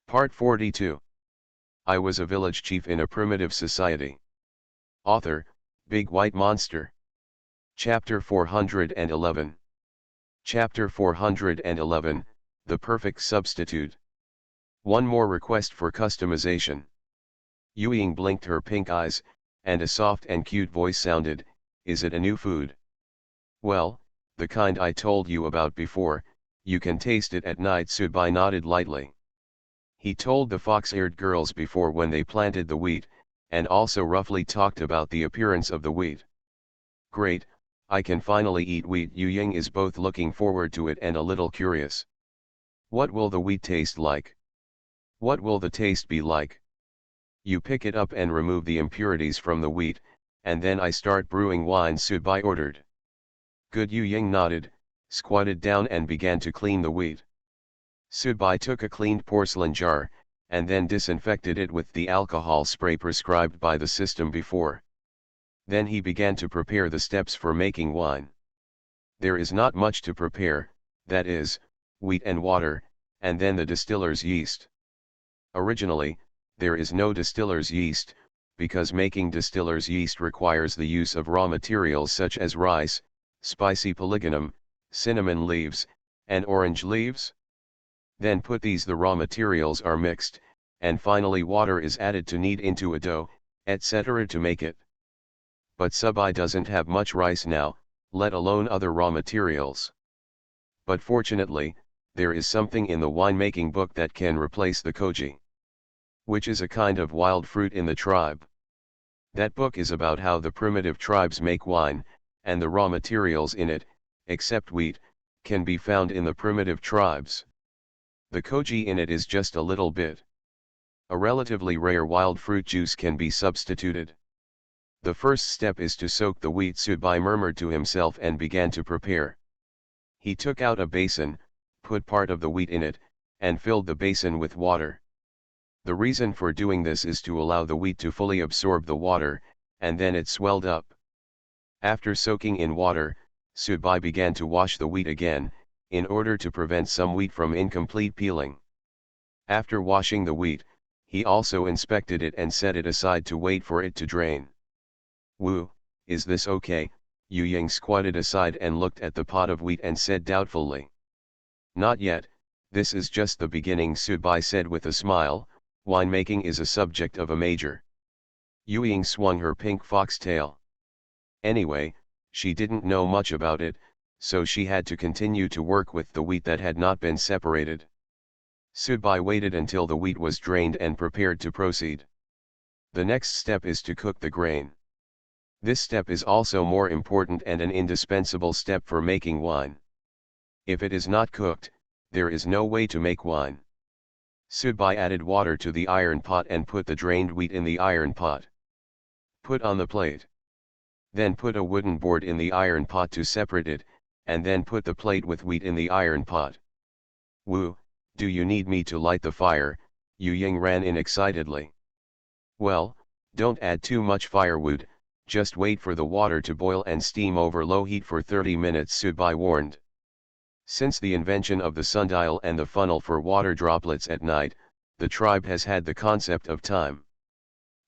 Part 42. I was a village chief in a primitive society. Author, Big White Monster. Chapter 411. Chapter 411, The Perfect Substitute. One more request for customization. Yuying blinked her pink eyes, and a soft and cute voice sounded, "Is it a new food?" "Well, the kind I told you about before, you can taste it at night." Subai nodded lightly. He told the fox-eared girls before when they planted the wheat, and also roughly talked about the appearance of the wheat. "Great, I can finally eat wheat." Yuying is both looking forward to it and a little curious. What will the wheat taste like? What will the taste be like? You pick it up and remove the impurities from the wheat, and then I start brewing wine. Subai ordered. Good. Yuying nodded, squatted down and began to clean the wheat. Subai took a cleaned porcelain jar, and then disinfected it with the alcohol spray prescribed by the system before. Then he began to prepare the steps for making wine. There is not much to prepare, that is, wheat and water, and then the distiller's yeast. Originally, there is no distiller's yeast, because making distiller's yeast requires the use of raw materials such as rice, spicy polygonum, cinnamon leaves, and orange leaves. Then the raw materials are mixed, and finally water is added to knead into a dough, etc. to make it. But Subai doesn't have much rice now, let alone other raw materials. But fortunately, there is something in the winemaking book that can replace the koji, which is a kind of wild fruit in the tribe. That book is about how the primitive tribes make wine, and the raw materials in it, except wheat, can be found in the primitive tribes. The koji in it is just a little bit. A relatively rare wild fruit juice can be substituted. The first step is to soak the wheat. Subai murmured to himself and began to prepare. He took out a basin, put part of the wheat in it, and filled the basin with water. The reason for doing this is to allow the wheat to fully absorb the water, and then it swelled up. After soaking in water, Subai began to wash the wheat again, in order to prevent some wheat from incomplete peeling. After washing the wheat, he also inspected it and set it aside to wait for it to drain. "Woo, is this okay?" Yuying squatted aside and looked at the pot of wheat and said doubtfully. "Not yet, this is just the beginning." Subai said with a smile, "Winemaking is a subject of a major." Yuying swung her pink foxtail. Anyway, she didn't know much about it, so she had to continue to work with the wheat that had not been separated. Subai waited until the wheat was drained and prepared to proceed. The next step is to cook the grain. This step is also more important and an indispensable step for making wine. If it is not cooked, there is no way to make wine. Subai added water to the iron pot and put the drained wheat in the iron pot. Put on the plate. Then put a wooden board in the iron pot to separate it, and then put the plate with wheat in the iron pot. "Woo, do you need me to light the fire?" Yuying ran in excitedly. "Well, don't add too much firewood, just wait for the water to boil and steam over low heat for 30 minutes, Subai warned. Since the invention of the sundial and the funnel for water droplets at night, the tribe has had the concept of time.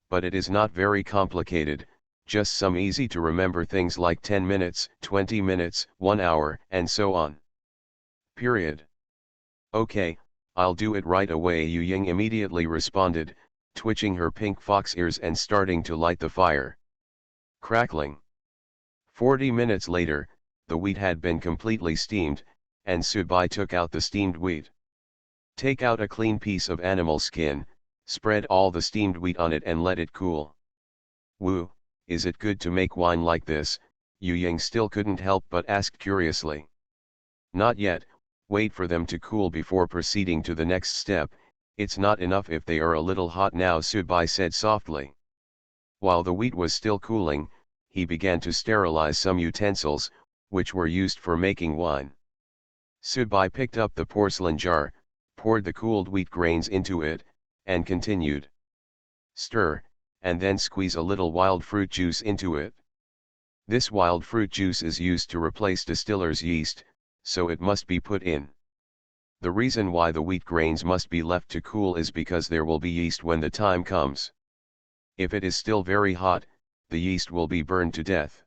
But it is not very complicated, just some easy to remember things like 10 minutes, 20 minutes, 1 hour, and so on. Period. "Okay, I'll do it right away," Yuying immediately responded, twitching her pink fox ears and starting to light the fire. Crackling. 40 minutes later, the wheat had been completely steamed, and Subai took out the steamed wheat. Take out a clean piece of animal skin, spread all the steamed wheat on it and let it cool. "Woo, is it good to make wine like this?" Yuying still couldn't help but ask curiously. "Not yet, wait for them to cool before proceeding to the next step. It's not enough if they are a little hot now," Subai said softly. While the wheat was still cooling, he began to sterilize some utensils, which were used for making wine. Subai picked up the porcelain jar, poured the cooled wheat grains into it, and continued. "Stir, and then squeeze a little wild fruit juice into it. This wild fruit juice is used to replace distiller's yeast, so it must be put in. The reason why the wheat grains must be left to cool is because there will be yeast when the time comes. If it is still very hot, the yeast will be burned to death.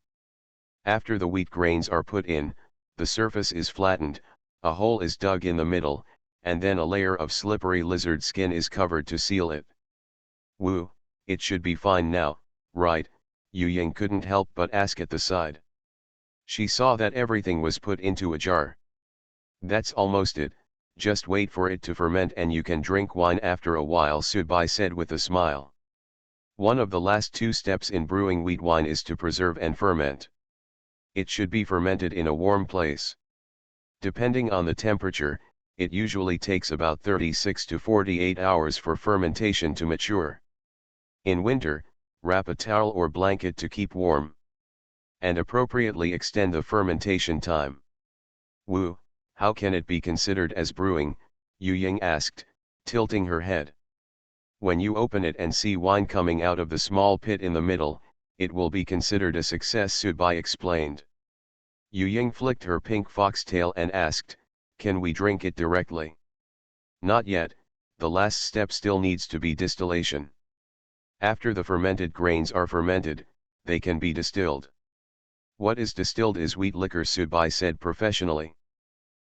After the wheat grains are put in, the surface is flattened, a hole is dug in the middle, and then a layer of slippery lizard skin is covered to seal it. Woo, it should be fine now, right? Yu Ying couldn't help but ask at the side. She saw that everything was put into a jar. That's almost it, just wait for it to ferment and you can drink wine after a while, Subai said with a smile. One of the last two steps in brewing wheat wine is to preserve and ferment. It should be fermented in a warm place. Depending on the temperature, it usually takes about 36 to 48 hours for fermentation to mature. In winter, wrap a towel or blanket to keep warm. And appropriately extend the fermentation time. Woo, how can it be considered as brewing? Yu Ying asked, tilting her head. When you open it and see wine coming out of the small pit in the middle, it will be considered a success, Subai explained. Yu Ying flicked her pink foxtail and asked, can we drink it directly? Not yet, the last step still needs to be distillation. After the fermented grains are fermented, they can be distilled. What is distilled is wheat liquor, Subai said professionally.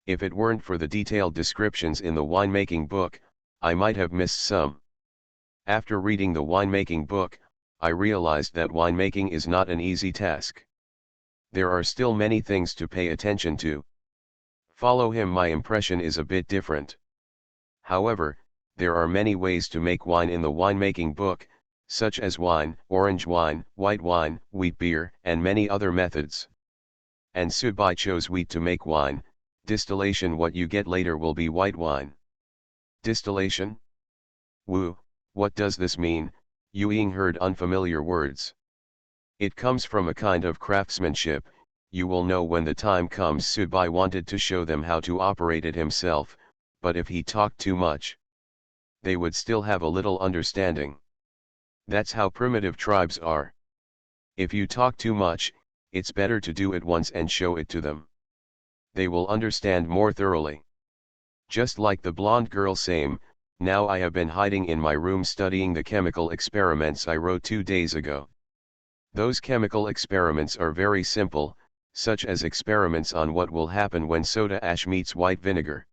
If it weren't for the detailed descriptions in the winemaking book, I might have missed some. After reading the winemaking book, I realized that winemaking is not an easy task. There are still many things to pay attention to. Follow him. My impression is a bit different. However, there are many ways to make wine in the winemaking book, such as wine, orange wine, white wine, wheat beer, and many other methods. And Subai chose wheat to make wine. Distillation, what you get later, will be white wine. Distillation? Woo, what does this mean? Yu Ying heard unfamiliar words. It comes from a kind of craftsmanship, you will know when the time comes. Subai wanted to show them how to operate it himself, but if he talked too much, they would still have a little understanding. That's how primitive tribes are. If you talk too much, it's better to do it once and show it to them. They will understand more thoroughly. Just like the blonde girl, same. Now I have been hiding in my room studying the chemical experiments I wrote 2 days ago. Those chemical experiments are very simple, such as experiments on what will happen when soda ash meets white vinegar.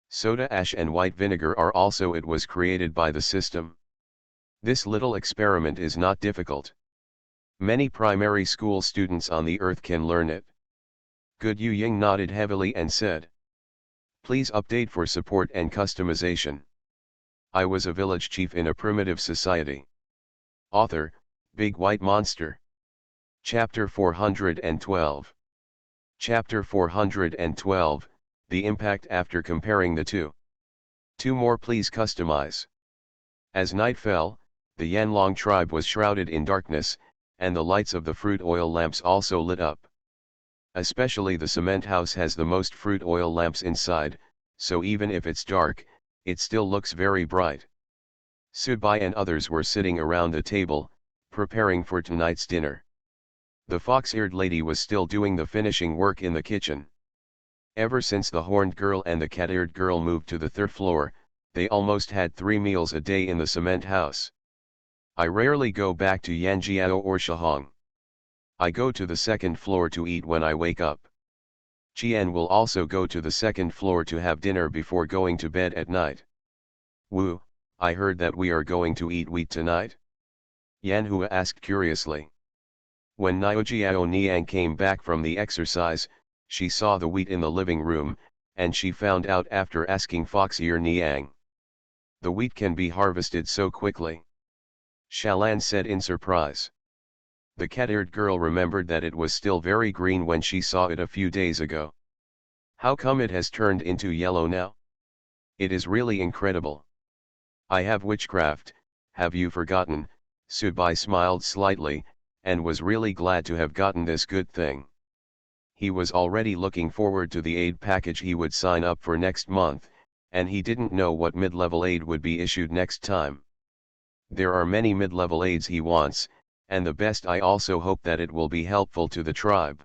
Soda ash and white vinegar are also, it was created by the system. This little experiment is not difficult. Many primary school students on the earth can learn it. Good. Yu Ying nodded heavily and said, please update for support and customization. I was a village chief in a primitive society. Author, Big White Monster. Chapter 412. Chapter 412, The Impact After Comparing the Two. 2 more, please customize. As night fell, the Yanlong tribe was shrouded in darkness, and the lights of the fruit oil lamps also lit up. Especially the cement house has the most fruit oil lamps inside, so even if it's dark, it still looks very bright. Subai and others were sitting around the table, preparing for tonight's dinner. The fox-eared lady was still doing the finishing work in the kitchen. Ever since the horned girl and the cat-eared girl moved to the 3rd floor, they almost had 3 meals a day in the cement house. I rarely go back to Yanjiao or Shahong. I go to the 2nd floor to eat when I wake up. Qian will also go to the 2nd floor to have dinner before going to bed at night. Woo, I heard that we are going to eat wheat tonight? Yanhua asked curiously. When Niojiao Niang came back from the exercise, she saw the wheat in the living room, and she found out after asking Fox-ear Niang. The wheat can be harvested so quickly? Shalan said in surprise. The cat-eared girl remembered that it was still very green when she saw it a few days ago. How come it has turned into yellow now? It is really incredible. I have witchcraft, have you forgotten? Subai smiled slightly, and was really glad to have gotten this good thing. He was already looking forward to the aid package he would sign up for next month, and he didn't know what mid-level aid would be issued next time. There are many mid-level aids he wants, and the best. I also hope that it will be helpful to the tribe.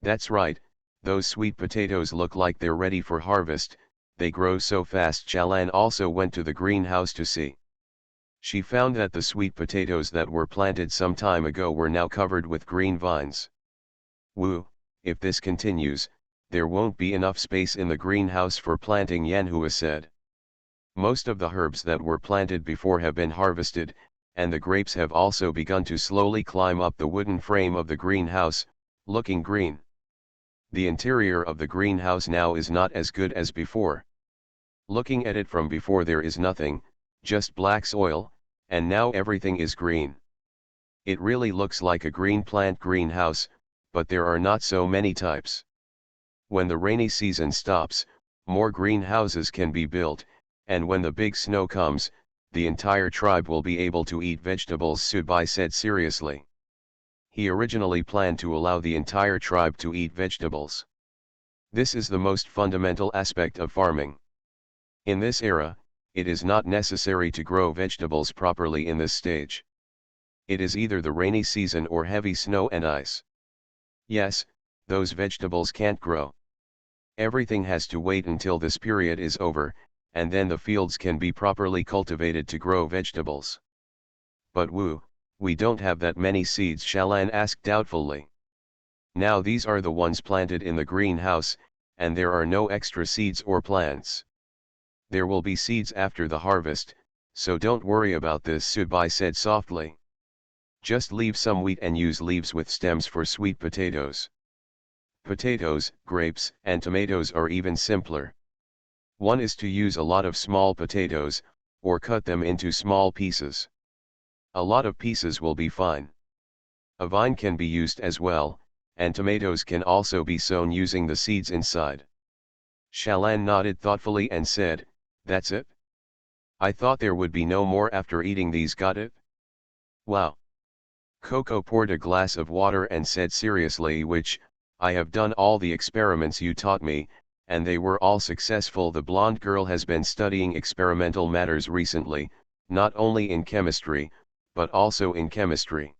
That's right, those sweet potatoes look like they're ready for harvest. they grow so fast. Jalan also went to the greenhouse to see. She found that the sweet potatoes that were planted some time ago were now covered with green vines. Woo, if this continues, there won't be enough space in the greenhouse for planting, Yanhua said. Most of the herbs that were planted before have been harvested, and the grapes have also begun to slowly climb up the wooden frame of the greenhouse, looking green. The interior of the greenhouse now is not as good as before. Looking at it from before, there is nothing, just black soil, and now everything is green. It really looks like a green plant greenhouse, but there are not so many types. When the rainy season stops, more greenhouses can be built, and when the big snow comes, the entire tribe will be able to eat vegetables, Subai said seriously. He originally planned to allow the entire tribe to eat vegetables. This is the most fundamental aspect of farming. In this era, it is not necessary to grow vegetables properly in this stage. It is either the rainy season or heavy snow and ice. Yes, those vegetables can't grow. Everything has to wait until this period is over, and then the fields can be properly cultivated to grow vegetables. But we don't have that many seeds, Shalan asked doubtfully. Now these are the ones planted in the greenhouse, and there are no extra seeds or plants. There will be seeds after the harvest, so don't worry about this, Subai said softly. Just leave some wheat and use leaves with stems for sweet potatoes. Potatoes, grapes, and tomatoes are even simpler. One is to use a lot of small potatoes, or cut them into small pieces. A lot of pieces will be fine. A vine can be used as well, and tomatoes can also be sown using the seeds inside. Shalan nodded thoughtfully and said, "That's it? I thought there would be no more after eating these, got it?" Wow. Coco poured a glass of water and said seriously, I have done all the experiments you taught me, and they were all successful. The blonde girl has been studying experimental matters recently, not only in chemistry, but also in chemistry.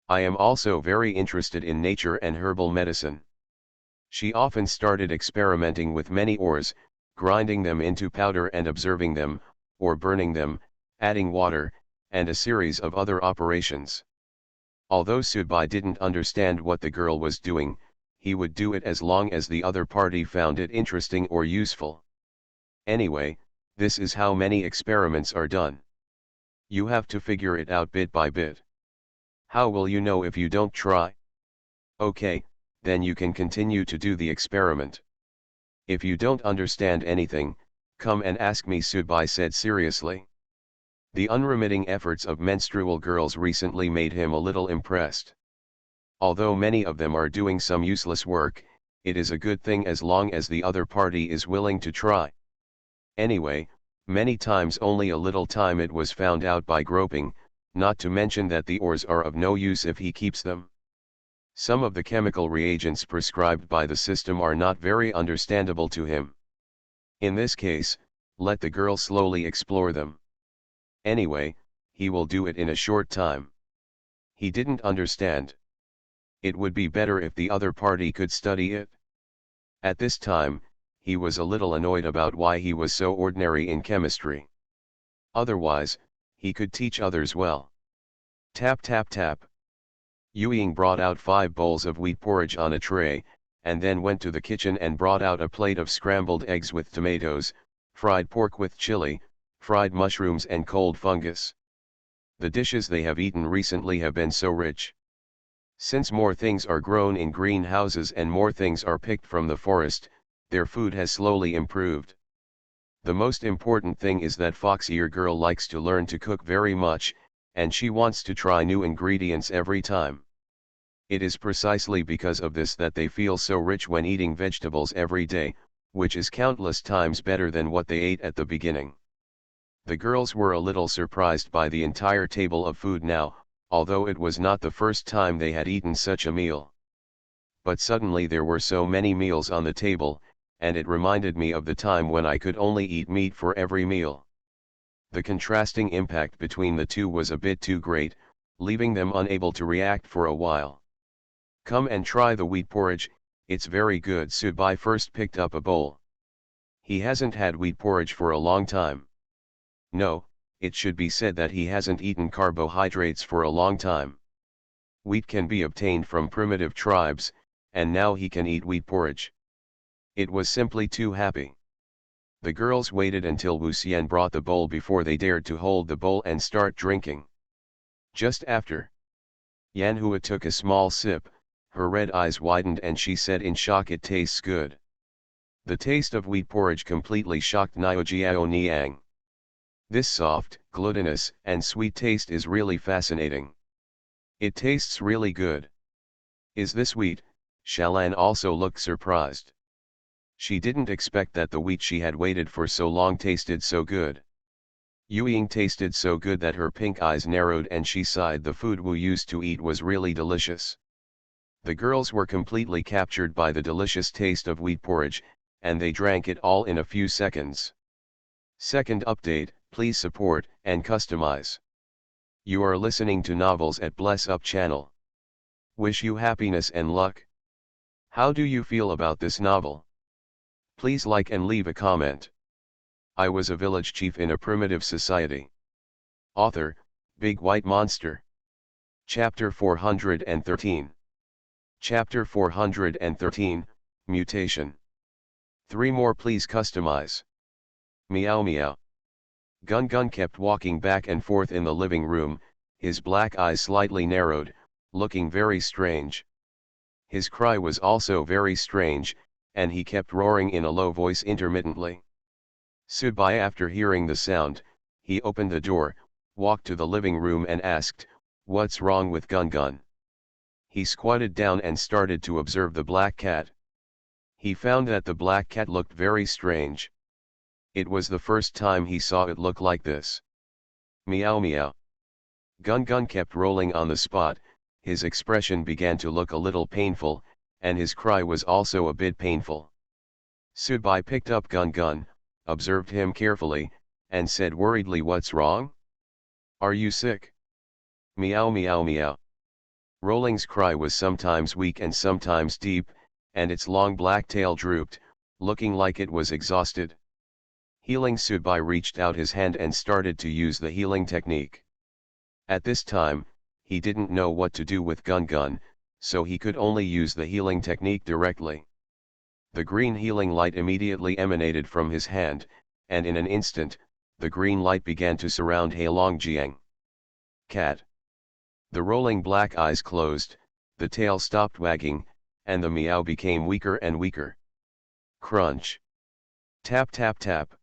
I am also very interested in nature and herbal medicine. She often started experimenting with many ores, grinding them into powder and observing them, or burning them, adding water, and a series of other operations. Although Subai didn't understand what the girl was doing, he would do it as long as the other party found it interesting or useful. Anyway, this is how many experiments are done. You have to figure it out bit by bit. How will you know if you don't try? Okay, then you can continue to do the experiment. If you don't understand anything, come and ask me, Subai said seriously. The unremitting efforts of menstrual girls recently made him a little impressed. Although many of them are doing some useless work, it is a good thing as long as the other party is willing to try. Anyway, many times only a little time it was found out by groping, not to mention that the ores are of no use if he keeps them. Some of the chemical reagents prescribed by the system are not very understandable to him. In this case, let the girl slowly explore them. Anyway, he will do it in a short time. He didn't understand. It would be better if the other party could study it. At this time, he was a little annoyed about why he was so ordinary in chemistry. Otherwise, he could teach others well. Tap tap tap. Yuying brought out 5 bowls of wheat porridge on a tray, and then went to the kitchen and brought out a plate of scrambled eggs with tomatoes, fried pork with chili, fried mushrooms and cold fungus. The dishes they have eaten recently have been so rich. Since more things are grown in greenhouses and more things are picked from the forest, their food has slowly improved. The most important thing is that Fox-ear girl likes to learn to cook very much, and she wants to try new ingredients every time. It is precisely because of this that they feel so rich when eating vegetables every day, which is countless times better than what they ate at the beginning. The girls were a little surprised by the entire table of food now, although it was not the first time they had eaten such a meal. But suddenly there were so many meals on the table, and it reminded me of the time when I could only eat meat for every meal. The contrasting impact between the two was a bit too great, leaving them unable to react for a while. Come and try the wheat porridge, it's very good. Subai first picked up a bowl. He hasn't had wheat porridge for a long time. No, it should be said that he hasn't eaten carbohydrates for a long time. Wheat can be obtained from primitive tribes, and now he can eat wheat porridge. It was simply too happy. The girls waited until Wu Xian brought the bowl before they dared to hold the bowl and start drinking. Just after, Yan Hua took a small sip, her red eyes widened and she said in shock, "It tastes good." The taste of wheat porridge completely shocked Niujiao Niang. This soft, glutinous, and sweet taste is really fascinating. It tastes really good. Is this wheat? Shalan also looked surprised. She didn't expect that the wheat she had waited for so long tasted so good. Yu Ying tasted so good that her pink eyes narrowed and she sighed. The food Wu used to eat was really delicious. The girls were completely captured by the delicious taste of wheat porridge, and they drank it all in a few seconds. Second update, please support and customize. You are listening to Novels at Bless Up channel. Wish you happiness and luck. How do you feel about this novel? Please like and leave a comment. I was a village chief in a primitive society. Author, Big White Monster. Chapter 413. Chapter 413, Mutation. 3 more please customize. Meow meow. Gun Gun kept walking back and forth in the living room, his black eyes slightly narrowed, looking very strange. His cry was also very strange, and he kept roaring in a low voice intermittently. Subai, after hearing the sound, he opened the door, walked to the living room and asked, "What's wrong with Gun Gun?" He squatted down and started to observe the black cat. He found that the black cat looked very strange. It was the first time he saw it look like this. Meow meow. Gun Gun kept rolling on the spot, his expression began to look a little painful, and his cry was also a bit painful. Subai picked up Gun Gun, observed him carefully, and said worriedly, "What's wrong? Are you sick?" Meow meow meow. Rolling's cry was sometimes weak and sometimes deep, and its long black tail drooped, looking like it was exhausted. Healing Subai reached out his hand and started to use the healing technique. At this time, he didn't know what to do with Gun Gun, so he could only use the healing technique directly. The green healing light immediately emanated from his hand, and in an instant, the green light began to surround Heilongjiang. Cat. The rolling black eyes closed, the tail stopped wagging, and the meow became weaker and weaker. Crunch. Tap tap tap.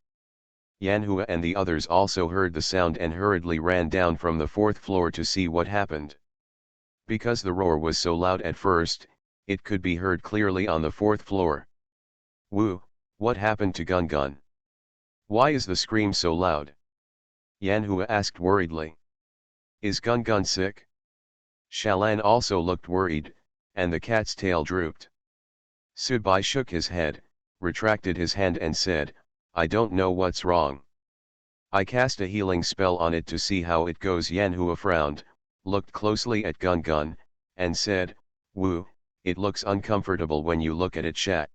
Yanhua and the others also heard the sound and hurriedly ran down from the 4th floor to see what happened. Because the roar was so loud at first, it could be heard clearly on the 4th floor. "Wu, what happened to Gun Gun? Why is the scream so loud?" Yanhua asked worriedly. "Is Gun Gun sick?" Shalan also looked worried, and the cat's tail drooped. Subai shook his head, retracted his hand and said, "I don't know what's wrong. I cast a healing spell on it to see how it goes." Yanhua frowned, looked closely at Gun Gun, and said, "Wu, it looks uncomfortable when you look at it."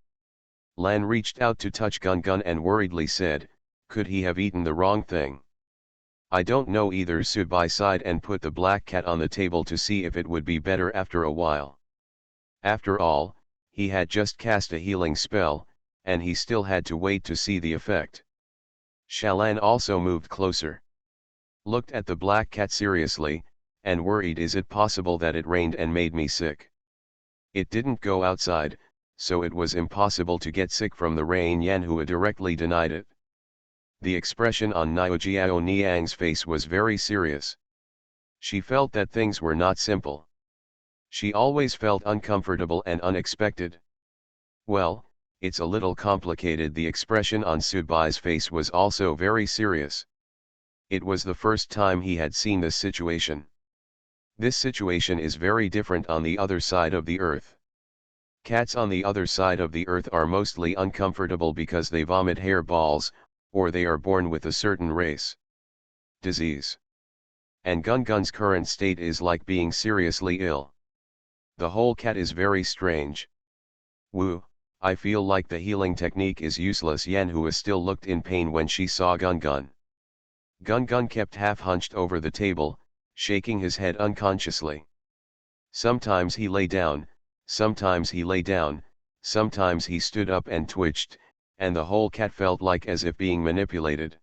Lan reached out to touch Gun Gun and worriedly said, "Could he have eaten the wrong thing?" "I don't know either." Subai sighed and put the black cat on the table to see if it would be better after a while. After all, he had just cast a healing spell, and he still had to wait to see the effect. Shalan also moved closer, looked at the black cat seriously, and worried, "Is it possible that it rained and made me sick?" "It didn't go outside, so it was impossible to get sick from the rain." Yanhua directly denied it. The expression on Niujiao Niang's face was very serious. She felt that things were not simple. She always felt uncomfortable and unexpected. "Well, it's a little complicated." The expression on Subai's face was also very serious. It was the first time he had seen this situation. This situation is very different on the other side of the earth. Cats on the other side of the earth are mostly uncomfortable because they vomit hair balls, or they are born with a certain race disease. And Gun Gun's current state is like being seriously ill. The whole cat is very strange. "Wu, I feel like the healing technique is useless. Yanhua still looked in pain when she saw Gun Gun. Gun Gun kept half hunched over the table, shaking his head unconsciously. Sometimes he lay down, sometimes he lay down, sometimes he stood up and twitched, and the whole cat felt like as if being manipulated.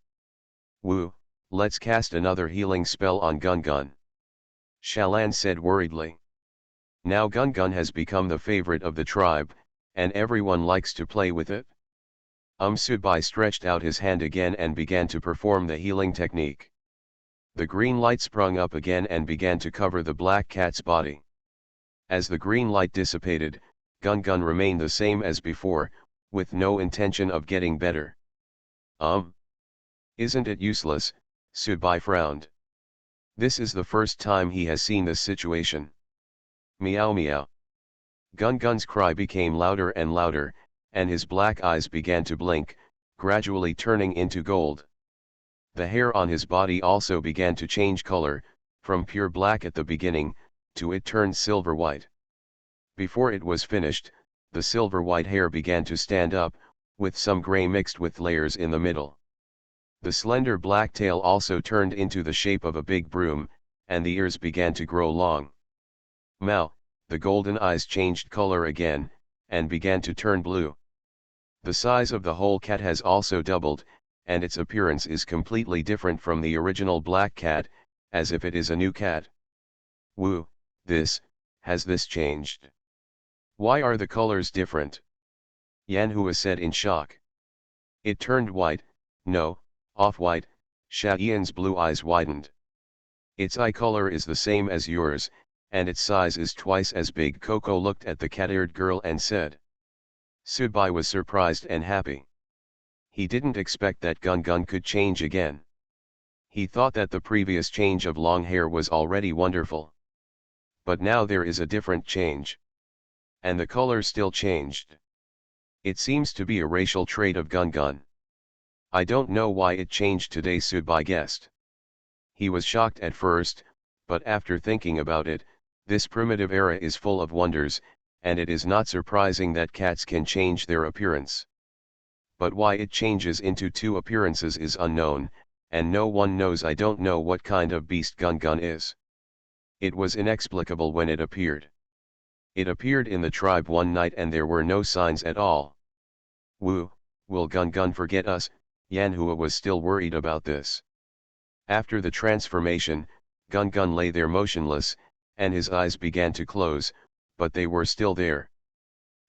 Woo, let's cast another healing spell on Gun Gun. Shalan said worriedly. Now Gun Gun has become the favorite of the tribe, and everyone likes to play with it. Subai stretched out his hand again and began to perform the healing technique. The green light sprung up again and began to cover the black cat's body. As the green light dissipated, Gun Gun remained the same as before, with no intention of getting better. Isn't it useless? Subai frowned. This is the first time he has seen this situation. Meow meow. Gun Gun's cry became louder and louder, and his black eyes began to blink, gradually turning into gold. The hair on his body also began to change color, from pure black at the beginning, to it turned silver white. Before it was finished, the silver white hair began to stand up, with some gray mixed with layers in the middle. The slender black tail also turned into the shape of a big broom, and the ears began to grow long. Mao, the golden eyes changed color again, and began to turn blue. The size of the whole cat has also doubled, and its appearance is completely different from the original black cat, as if it is a new cat. Woo, has this changed? Why are the colors different? Yanhua said in shock. It turned white, no, off-white. Sha Yian's blue eyes widened. Its eye color is the same as yours, and its size is twice as big. Coco looked at the cat-eared girl and said. Subai was surprised and happy. He didn't expect that Gun Gun could change again. He thought that the previous change of long hair was already wonderful. But now there is a different change. And the color still changed. It seems to be a racial trait of Gun Gun. I don't know why it changed today, Subai guessed. He was shocked at first, but after thinking about it, this primitive era is full of wonders, and it is not surprising that cats can change their appearance. But why it changes into two appearances is unknown, and no one knows. I don't know what kind of beast Gun Gun is. It was inexplicable when it appeared. It appeared in the tribe one night and there were no signs at all. Woo, will Gun Gun forget us? Yanhua was still worried about this. After the transformation, Gun Gun lay there motionless, and his eyes began to close, but they were still there.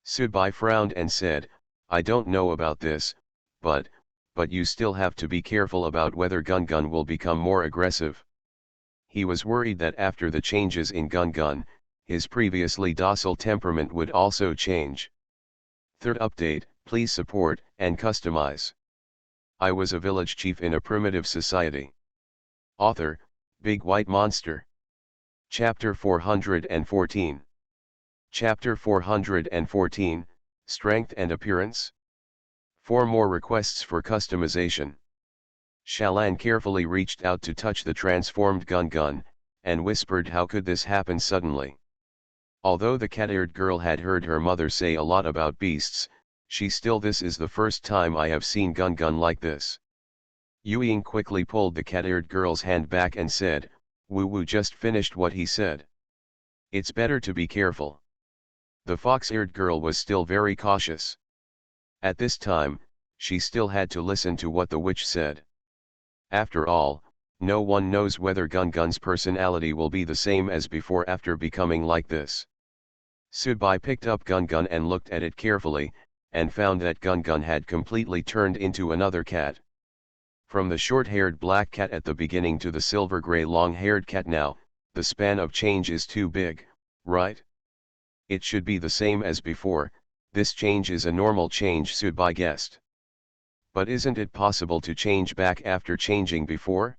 Subai frowned and said, I don't know about this, but you still have to be careful about whether Gun Gun will become more aggressive. He was worried that after the changes in Gun Gun, his previously docile temperament would also change. Third update, please support and customize. I was a village chief in a primitive society. Author, Big White Monster. Chapter 414. Chapter 414, Strength and Appearance. 4 more requests for customization. Shalan carefully reached out to touch the transformed Gun Gun, and whispered, how could this happen suddenly? Although the cat-eared girl had heard her mother say a lot about beasts, she still, this is the first time I have seen Gun Gun like this. Yuying quickly pulled the cat-eared girl's hand back and said, Wu Wu just finished what he said. It's better to be careful. The fox-eared girl was still very cautious. At this time, she still had to listen to what the witch said. After all, no one knows whether Gun Gun's personality will be the same as before after becoming like this. Subai picked up Gun Gun and looked at it carefully, and found that Gun Gun had completely turned into another cat. From the short-haired black cat at the beginning to the silver-gray long-haired cat now, the span of change is too big, right? It should be the same as before. This change is a normal change, Subai guessed. But isn't it possible to change back after changing before?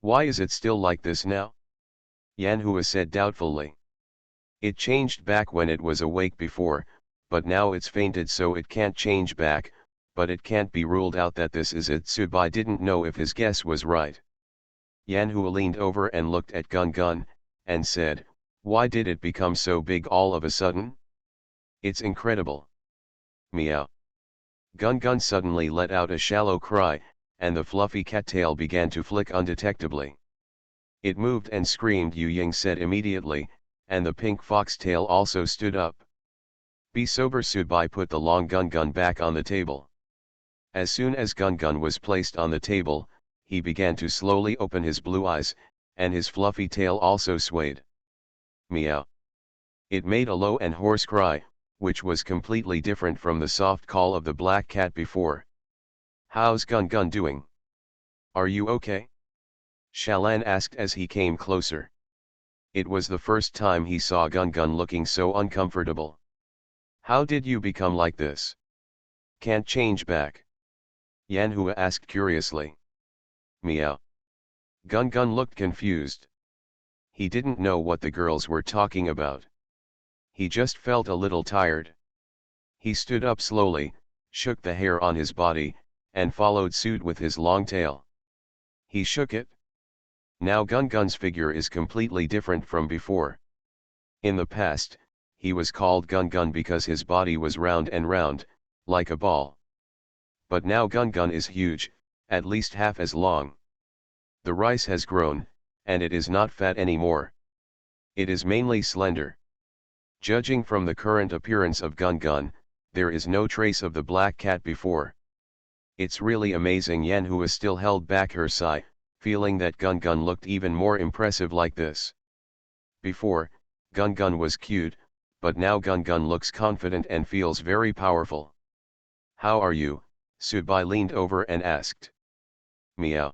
Why is it still like this now? Yanhua said doubtfully. It changed back when it was awake before, but now it's fainted, so it can't change back, but it can't be ruled out that this is it. Subai didn't know if his guess was right. Yanhua leaned over and looked at Gun Gun, and said, why did it become so big all of a sudden? It's incredible. Meow. Gun Gun suddenly let out a shallow cry, and the fluffy cattail began to flick undetectably. It moved and screamed, Yu Ying said immediately, and the pink foxtail also stood up. Be sober, Subai put the long Gun Gun back on the table. As soon as Gun Gun was placed on the table, he began to slowly open his blue eyes, and his fluffy tail also swayed. Meow. It made a low and hoarse cry, which was completely different from the soft call of the black cat before. How's Gun Gun doing? Are you okay? Shalan asked as he came closer. It was the first time he saw Gun Gun looking so uncomfortable. How did you become like this? Can't change back? Yanhua asked curiously. Meow. Gun Gun looked confused. He didn't know what the girls were talking about. He just felt a little tired. He stood up slowly, shook the hair on his body, and followed suit with his long tail. He shook it. Now Gun Gun's figure is completely different from before. In the past, he was called Gun Gun because his body was round and round, like a ball. But now Gun Gun is huge, at least half as long. The rice has grown, and it is not fat anymore. It is mainly slender. Judging from the current appearance of Gun Gun, there is no trace of the black cat before. It's really amazing. Yanhua still held back her sigh, feeling that Gun Gun looked even more impressive like this. Before, Gun Gun was cute, but now Gun Gun looks confident and feels very powerful. How are you? Subai leaned over and asked. Meow.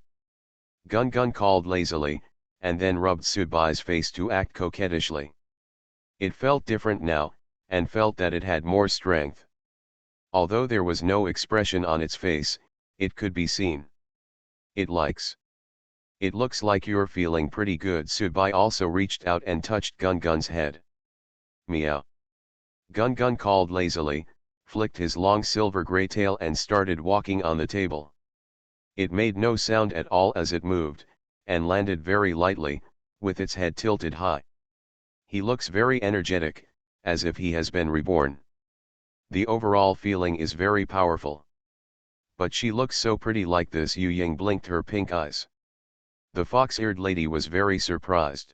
Gun Gun called lazily, and then rubbed Subai's face to act coquettishly. It felt different now, and felt that it had more strength. Although there was no expression on its face, it could be seen. It likes. It looks like you're feeling pretty good. Subai also reached out and touched Gun Gun's head. Meow. Gun Gun called lazily, flicked his long silver gray tail and started walking on the table. It made no sound at all as it moved, and landed very lightly, with its head tilted high. He looks very energetic, as if he has been reborn. The overall feeling is very powerful. But she looks so pretty like this. Yu Ying blinked her pink eyes. The fox-eared lady was very surprised.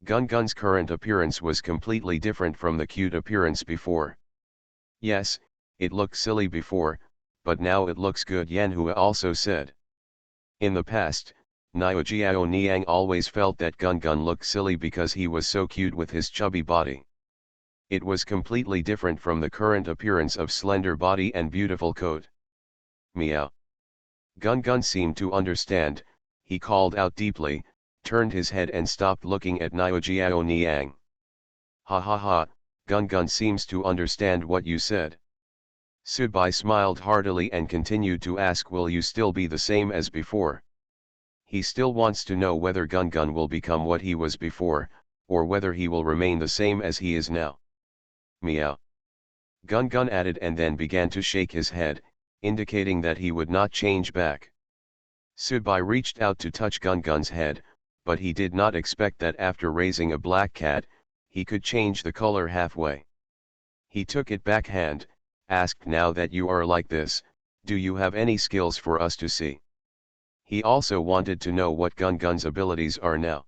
Gun Gun's current appearance was completely different from the cute appearance before. Yes, it looked silly before, but now it looks good, Yanhua also said. In the past, Niu Jiao Niang always felt that Gun Gun looked silly because he was so cute with his chubby body. It was completely different from the current appearance of slender body and beautiful coat. Meow. Gun Gun seemed to understand, he called out deeply, turned his head and stopped looking at Niu Jiao Niang. Ha ha ha, Gun Gun seems to understand what you said. Subai smiled heartily and continued to ask, will you still be the same as before? He still wants to know whether Gun Gun will become what he was before, or whether he will remain the same as he is now. Meow. Gun Gun added and then began to shake his head, indicating that he would not change back. Subai reached out to touch Gun Gun's head, but he did not expect that after raising a black cat, he could change the color halfway. He took it backhand, asked, now that you are like this, do you have any skills for us to see? He also wanted to know what Gun Gun's abilities are now.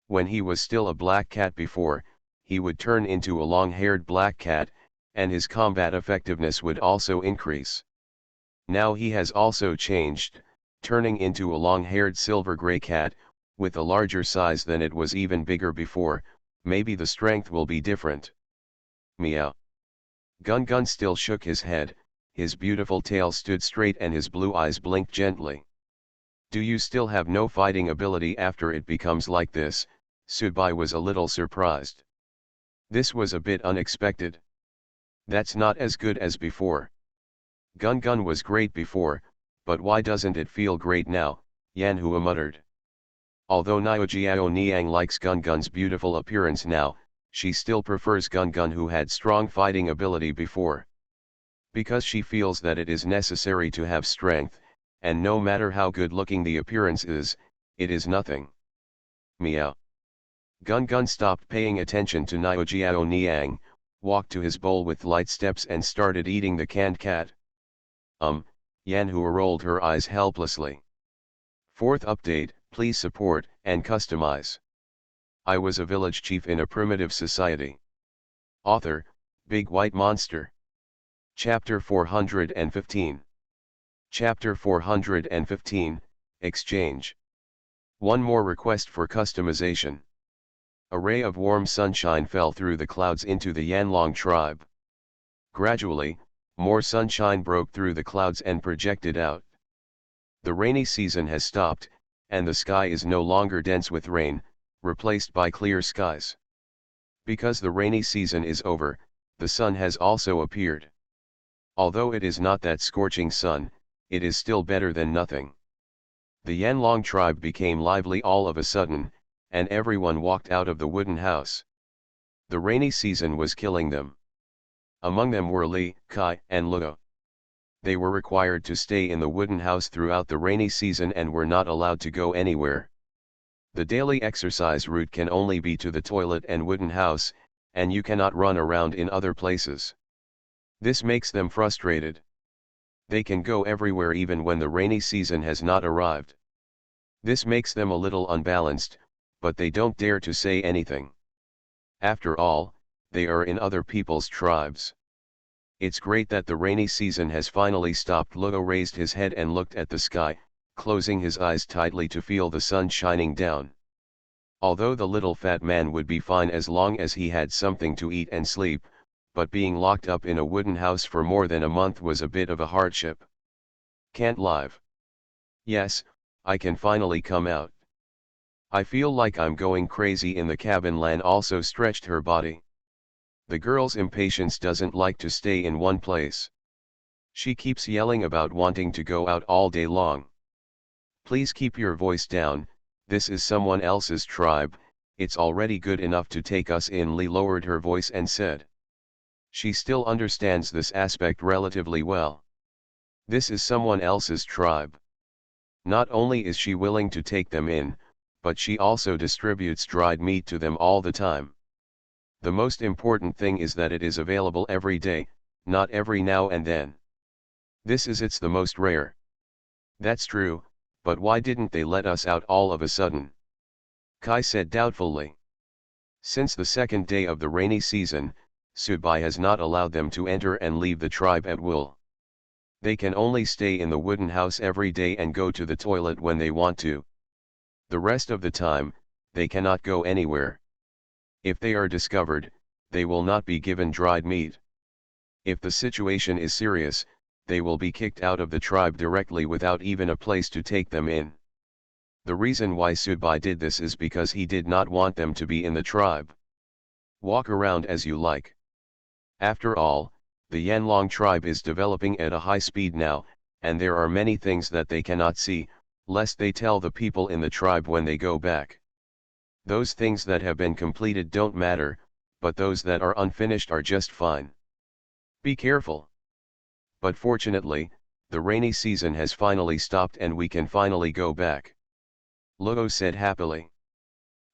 When he was still a black cat before, he would turn into a long-haired black cat, and his combat effectiveness would also increase. Now he has also changed, turning into a long-haired silver-gray cat, with a larger size than it was even bigger before, maybe the strength will be different. Meow. Gun Gun still shook his head, his beautiful tail stood straight and his blue eyes blinked gently. Do you still have no fighting ability after it becomes like this? Subai was a little surprised. This was a bit unexpected. That's not as good as before. Gun Gun was great before, but why doesn't it feel great now? Yanhua muttered. Although Niu Jiao Niang likes Gun Gun's beautiful appearance now, she still prefers Gun Gun who had strong fighting ability before. Because she feels that it is necessary to have strength, and no matter how good looking the appearance is, it is nothing. Meow. Gun Gun stopped paying attention to Niu Jiao Niang, walked to his bowl with light steps and started eating the canned cat. Yanhua rolled her eyes helplessly. Fourth update, please support and customize. I was a village chief in a primitive society. Author, Big White Monster. Chapter 415. Chapter 415, Exchange. One more request for customization. A ray of warm sunshine fell through the clouds into the Yanlong tribe. Gradually, more sunshine broke through the clouds and projected out. The rainy season has stopped, and the sky is no longer dense with rain, replaced by clear skies. Because the rainy season is over, the sun has also appeared. Although it is not that scorching sun, it is still better than nothing. The Yanlong tribe became lively all of a sudden, and everyone walked out of the wooden house. The rainy season was killing them. Among them were Li, Kai, and Luo. They were required to stay in the wooden house throughout the rainy season and were not allowed to go anywhere. The daily exercise route can only be to the toilet and wooden house, and you cannot run around in other places. This makes them frustrated. They can go everywhere even when the rainy season has not arrived. This makes them a little unbalanced, but they don't dare to say anything. After all, they are in other people's tribes. It's great that the rainy season has finally stopped. Luo raised his head and looked at the sky, closing his eyes tightly to feel the sun shining down. Although the little fat man would be fine as long as he had something to eat and sleep, but being locked up in a wooden house for more than a month was a bit of a hardship. Can't live. Yes, I can finally come out. I feel like I'm going crazy in the cabin. Lan also stretched her body. The girl's impatience doesn't like to stay in one place. She keeps yelling about wanting to go out all day long. Please keep your voice down, this is someone else's tribe, it's already good enough to take us in. Li lowered her voice and said. She still understands this aspect relatively well. This is someone else's tribe. Not only is she willing to take them in, but she also distributes dried meat to them all the time. The most important thing is that it is available every day, not every now and then. This is it's the most rare. That's true, but why didn't they let us out all of a sudden? Kai said doubtfully. Since the second day of the rainy season, Subai has not allowed them to enter and leave the tribe at will. They can only stay in the wooden house every day and go to the toilet when they want to. The rest of the time, they cannot go anywhere. If they are discovered, they will not be given dried meat. If the situation is serious, they will be kicked out of the tribe directly without even a place to take them in. The reason why Subai did this is because he did not want them to be in the tribe. Walk around as you like. After all, the Yanlong tribe is developing at a high speed now, and there are many things that they cannot see, lest they tell the people in the tribe when they go back. Those things that have been completed don't matter, but those that are unfinished are just fine. Be careful. But fortunately, the rainy season has finally stopped and we can finally go back. Luo said happily.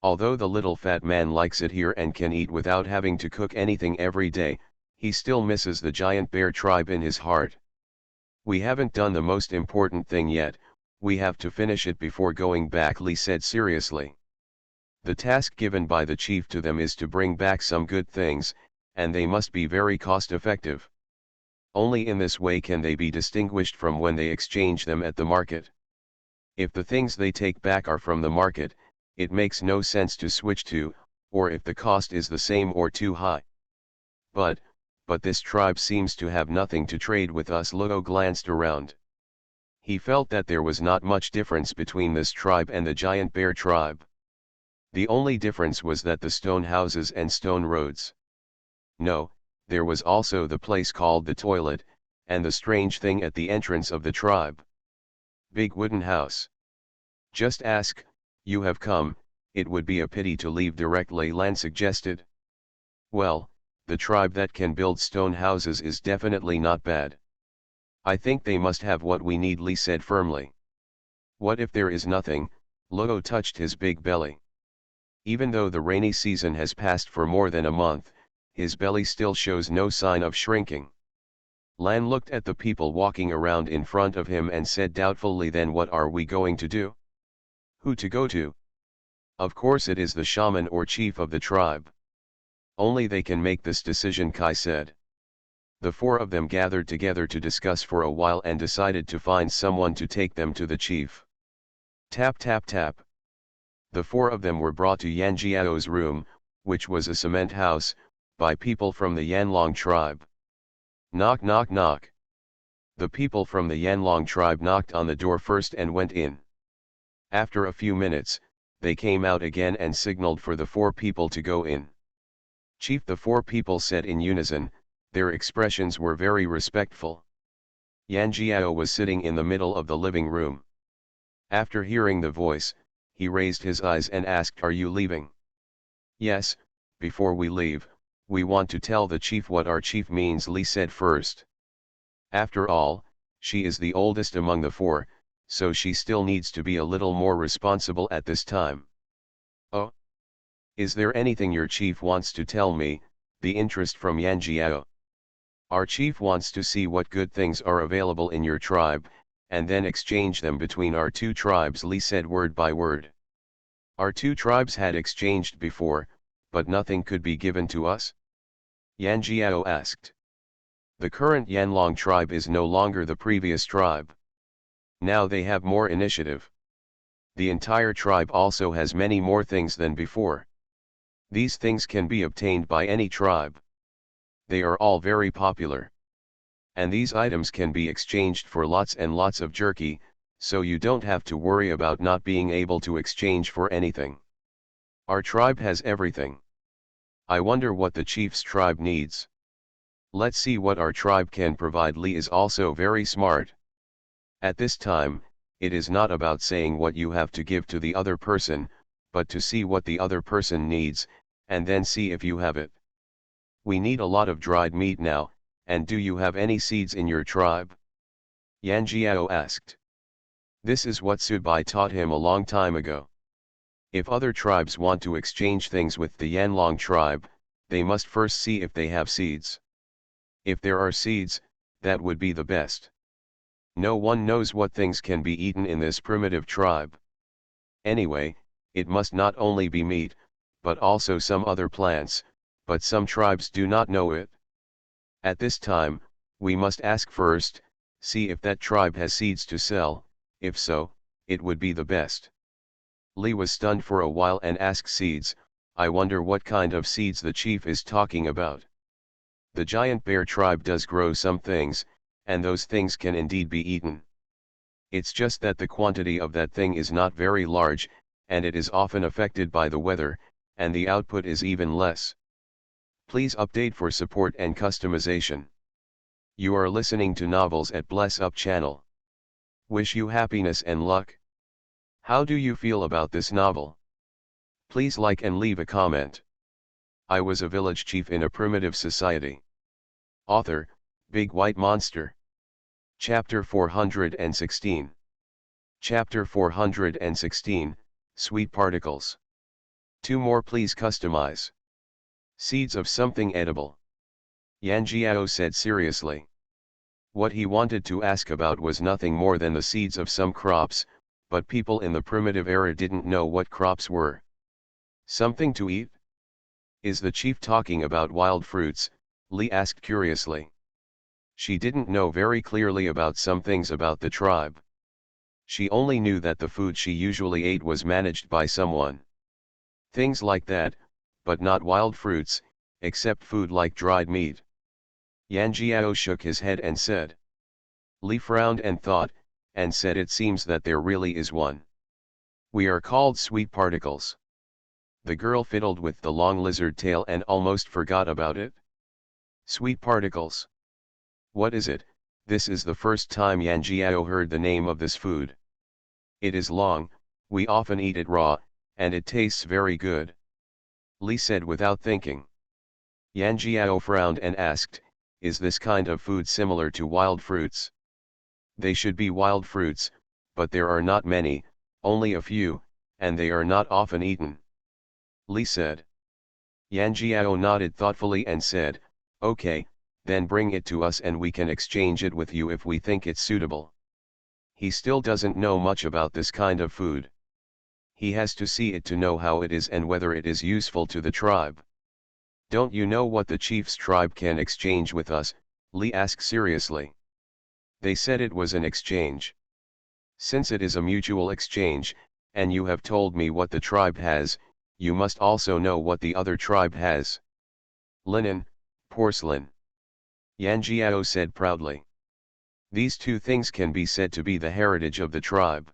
Although the little fat man likes it here and can eat without having to cook anything every day, he still misses the giant bear tribe in his heart. We haven't done the most important thing yet, we have to finish it before going back, Li said seriously. The task given by the chief to them is to bring back some good things, and they must be very cost-effective. Only in this way can they be distinguished from when they exchange them at the market. If the things they take back are from the market, it makes no sense to switch to, or if the cost is the same or too high. But this tribe seems to have nothing to trade with us. Luo glanced around. He felt that there was not much difference between this tribe and the giant bear tribe. The only difference was that the stone houses and stone roads. No, there was also the place called the toilet, and the strange thing at the entrance of the tribe. Big wooden house. Just ask, you have come, it would be a pity to leave directly, Lan suggested. Well, the tribe that can build stone houses is definitely not bad. I think they must have what we need, Li said firmly. What if there is nothing? Luo touched his big belly. Even though the rainy season has passed for more than a month, his belly still shows no sign of shrinking. Lan looked at the people walking around in front of him and said doubtfully, then what are we going to do? Who to go to? Of course it is the shaman or chief of the tribe. Only they can make this decision, Kai said. The four of them gathered together to discuss for a while and decided to find someone to take them to the chief. Tap tap tap. The four of them were brought to Yan Jiao's room, which was a cement house, by people from the Yanlong tribe. Knock knock knock. The people from the Yanlong tribe knocked on the door first and went in. After a few minutes, they came out again and signaled for the four people to go in. Chief, the four people said in unison. Their expressions were very respectful. Yan Jiao was sitting in the middle of the living room. After hearing the voice, he raised his eyes and asked, "Are you leaving?" "Yes, before we leave, we want to tell the chief what our chief means," Li said first. After all, she is the oldest among the four, so she still needs to be a little more responsible at this time. "Oh? Is there anything your chief wants to tell me?" The interest from Yan Jiao. "Our chief wants to see what good things are available in your tribe, and then exchange them between our two tribes," Li said word by word. "Our two tribes had exchanged before, but nothing could be given to us?" Yan Jiao asked. "The current Yanlong tribe is no longer the previous tribe. Now they have more initiative. The entire tribe also has many more things than before. These things can be obtained by any tribe. They are all very popular. And these items can be exchanged for lots and lots of jerky, so you don't have to worry about not being able to exchange for anything. Our tribe has everything. I wonder what the chief's tribe needs. Let's see what our tribe can provide." Li is also very smart. At this time, it is not about saying what you have to give to the other person, but to see what the other person needs, and then see if you have it. "We need a lot of dried meat now, and do you have any seeds in your tribe?" Yan Jiao asked. This is what Subai taught him a long time ago. If other tribes want to exchange things with the Yanlong tribe, they must first see if they have seeds. If there are seeds, that would be the best. No one knows what things can be eaten in this primitive tribe. Anyway, it must not only be meat, but also some other plants, but some tribes do not know it. At this time, we must ask first, see if that tribe has seeds to sell. If so, it would be the best." Li was stunned for a while and asked, "Seeds? I wonder what kind of seeds the chief is talking about." "The giant bear tribe does grow some things, and those things can indeed be eaten. It's just that the quantity of that thing is not very large, and it is often affected by the weather, and the output is even less. Please update for support and customization. You are listening to Novels at Bless Up channel. Wish you happiness and luck. How do you feel about this novel? Please like and leave a comment. I was a village chief in a primitive society." Author, Big White Monster. Chapter 416. Chapter 416, Sweet Particles. 2 more please customize. "Seeds of something edible," Yan Jiao said seriously. What he wanted to ask about was nothing more than the seeds of some crops, but people in the primitive era didn't know what crops were. "Something to eat? Is the chief talking about wild fruits?" Li asked curiously. She didn't know very clearly about some things about the tribe. She only knew that the food she usually ate was managed by someone. Things like that, but not wild fruits, except food like dried meat. Yan Jiao shook his head and said. Li frowned and thought, and said, "It seems that there really is one. We are called sweet particles." The girl fiddled with the long lizard tail and almost forgot about it. Sweet particles. What is it? This is the first time Yan Jiao heard the name of this food. It is long, we often eat it raw, and it tastes very good. Li said without thinking. Yan Jiao frowned and asked, "Is this kind of food similar to wild fruits?" "They should be wild fruits, but there are not many, only a few, and they are not often eaten," Li said. Yan Jiao nodded thoughtfully and said, "Okay, then bring it to us and we can exchange it with you if we think it's suitable." He still doesn't know much about this kind of food. He has to see it to know how it is and whether it is useful to the tribe. "Don't you know what the chief's tribe can exchange with us?" Li asked seriously. They said it was an exchange. "Since it is a mutual exchange, and you have told me what the tribe has, you must also know what the other tribe has." "Linen, porcelain," Yan Jiao said proudly. "These two things can be said to be the heritage of the tribe.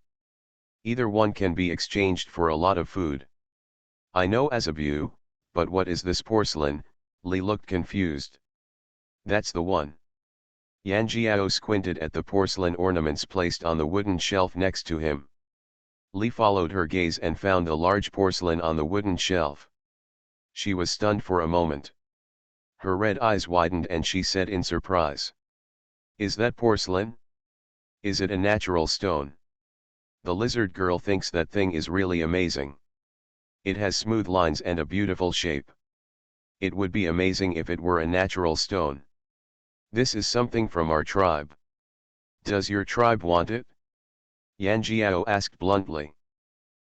Either one can be exchanged for a lot of food." "I know as a view, but what is this porcelain?" Li looked confused. "That's the one." Yan Jiao squinted at the porcelain ornaments placed on the wooden shelf next to him. Li followed her gaze and found a large porcelain on the wooden shelf. She was stunned for a moment. Her red eyes widened and she said in surprise, "Is that porcelain? Is it a natural stone?" The lizard girl thinks that thing is really amazing. It has smooth lines and a beautiful shape. It would be amazing if it were a natural stone. "This is something from our tribe. Does your tribe want it?" Yan Jiao asked bluntly.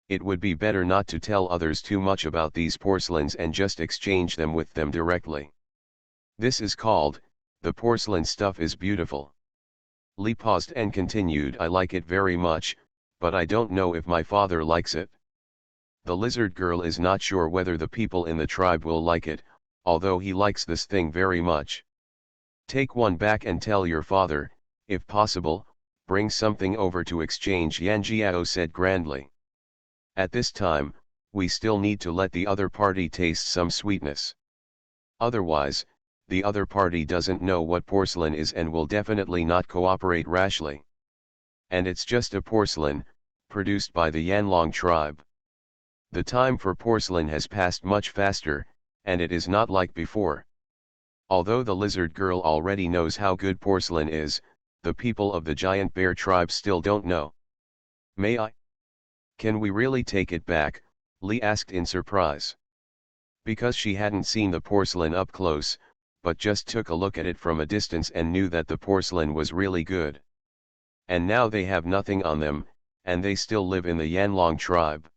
It would be better not to tell others too much about these porcelains and just exchange them with them directly. "This is called, the porcelain stuff is beautiful." Li paused and continued, "I like it very much, but I don't know if my father likes it." The lizard girl is not sure whether the people in the tribe will like it, although he likes this thing very much. "Take one back and tell your father, if possible, bring something over to exchange," Yan Jiao said grandly. "At this time, we still need to let the other party taste some sweetness. Otherwise, the other party doesn't know what porcelain is and will definitely not cooperate rashly. And it's just a porcelain, produced by the Yanlong tribe. The time for porcelain has passed much faster, and it is not like before." Although the lizard girl already knows how good porcelain is, the people of the giant bear tribe still don't know. "May I? Can we really take it back?" Li asked in surprise. Because she hadn't seen the porcelain up close, but just took a look at it from a distance and knew that the porcelain was really good. And now they have nothing on them, and they still live in the Yanlong tribe.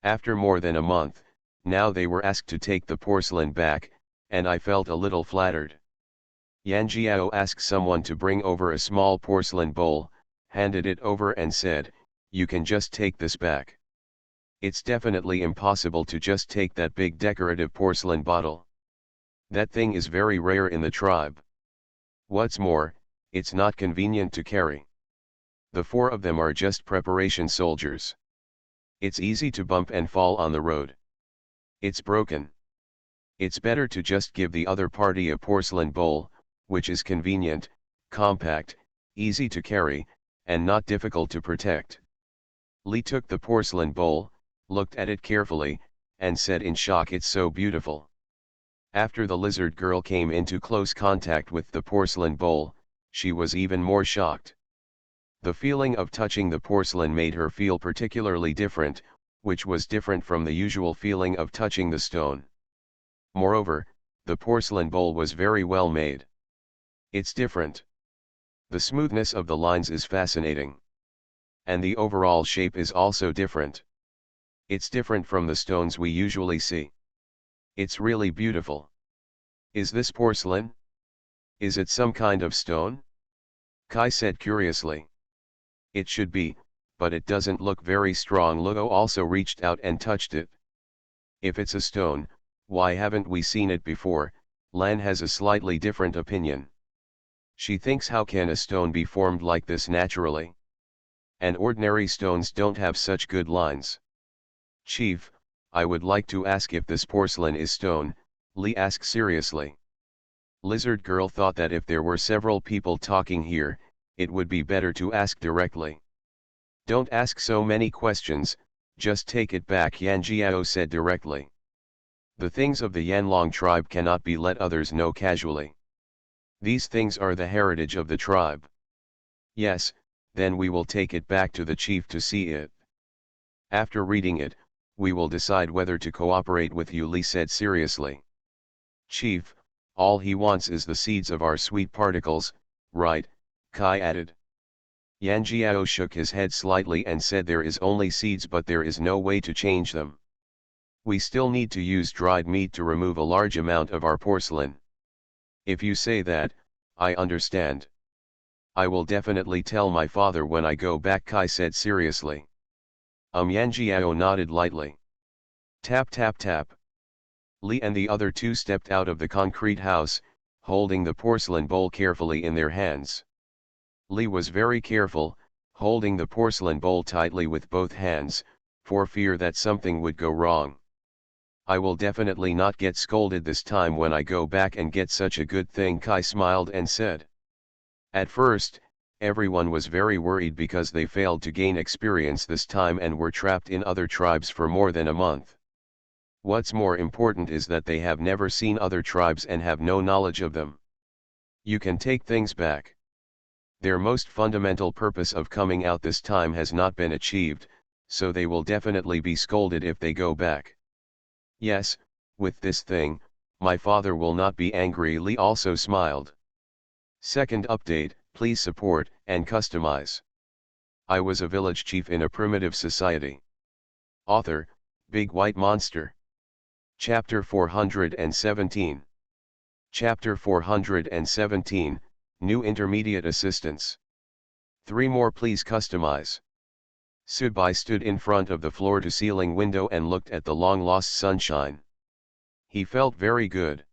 After more than a month, now they were asked to take the porcelain back, and I felt a little flattered. Yan Jiao asked someone to bring over a small porcelain bowl, handed it over and said, "You can just take this back. It's definitely impossible to just take that big decorative porcelain bottle. That thing is very rare in the tribe. What's more, it's not convenient to carry. The four of them are just preparation soldiers. It's easy to bump and fall on the road. It's broken. It's better to just give the other party a porcelain bowl, which is convenient, compact, easy to carry, and not difficult to protect." Li took the porcelain bowl, looked at it carefully, and said in shock, "It's so beautiful." After the lizard girl came into close contact with the porcelain bowl, she was even more shocked. The feeling of touching the porcelain made her feel particularly different, which was different from the usual feeling of touching the stone. Moreover, the porcelain bowl was very well made. It's different. The smoothness of the lines is fascinating. And the overall shape is also different. It's different from the stones we usually see. It's really beautiful. Is this porcelain? Is it some kind of stone? Kai said curiously. It should be, but it doesn't look very strong. Luo also reached out and touched it. If it's a stone, why haven't we seen it before? Lan has a slightly different opinion. She thinks, how can a stone be formed like this naturally? And ordinary stones don't have such good lines. Chief, I would like to ask if this porcelain is stone, Li asked seriously. Lizard Girl thought that if there were several people talking here, it would be better to ask directly. Don't ask so many questions, just take it back, Yan Jiao said directly. The things of the Yanlong tribe cannot be let others know casually. These things are the heritage of the tribe. Yes, then we will take it back to the chief to see it. After reading it, we will decide whether to cooperate with you, Li said seriously. Chief, all he wants is the seeds of our sweet particles, right? Kai added. Yan Jiao shook his head slightly and said there is only seeds, but there is no way to change them. We still need to use dried meat to remove a large amount of our porcelain. If you say that, I understand. I will definitely tell my father when I go back, Kai said seriously. Yan Jiao nodded lightly. Tap tap tap. Li and the other two stepped out of the concrete house, holding the porcelain bowl carefully in their hands. Li was very careful, holding the porcelain bowl tightly with both hands, for fear that something would go wrong. I will definitely not get scolded this time when I go back and get such a good thing, Kai smiled and said. At first, everyone was very worried because they failed to gain experience this time and were trapped in other tribes for more than a month. What's more important is that they have never seen other tribes and have no knowledge of them. You can take things back. Their most fundamental purpose of coming out this time has not been achieved, so they will definitely be scolded if they go back. Yes, with this thing, my father will not be angry, Li also smiled. Second update, please support and customize. I was a village chief in a primitive society. Author, Big White Monster. Chapter 417. Chapter 417, New Intermediate Assistance. 3 more please customize. Subai stood in front of the floor-to-ceiling window and looked at the long-lost sunshine. He felt very good.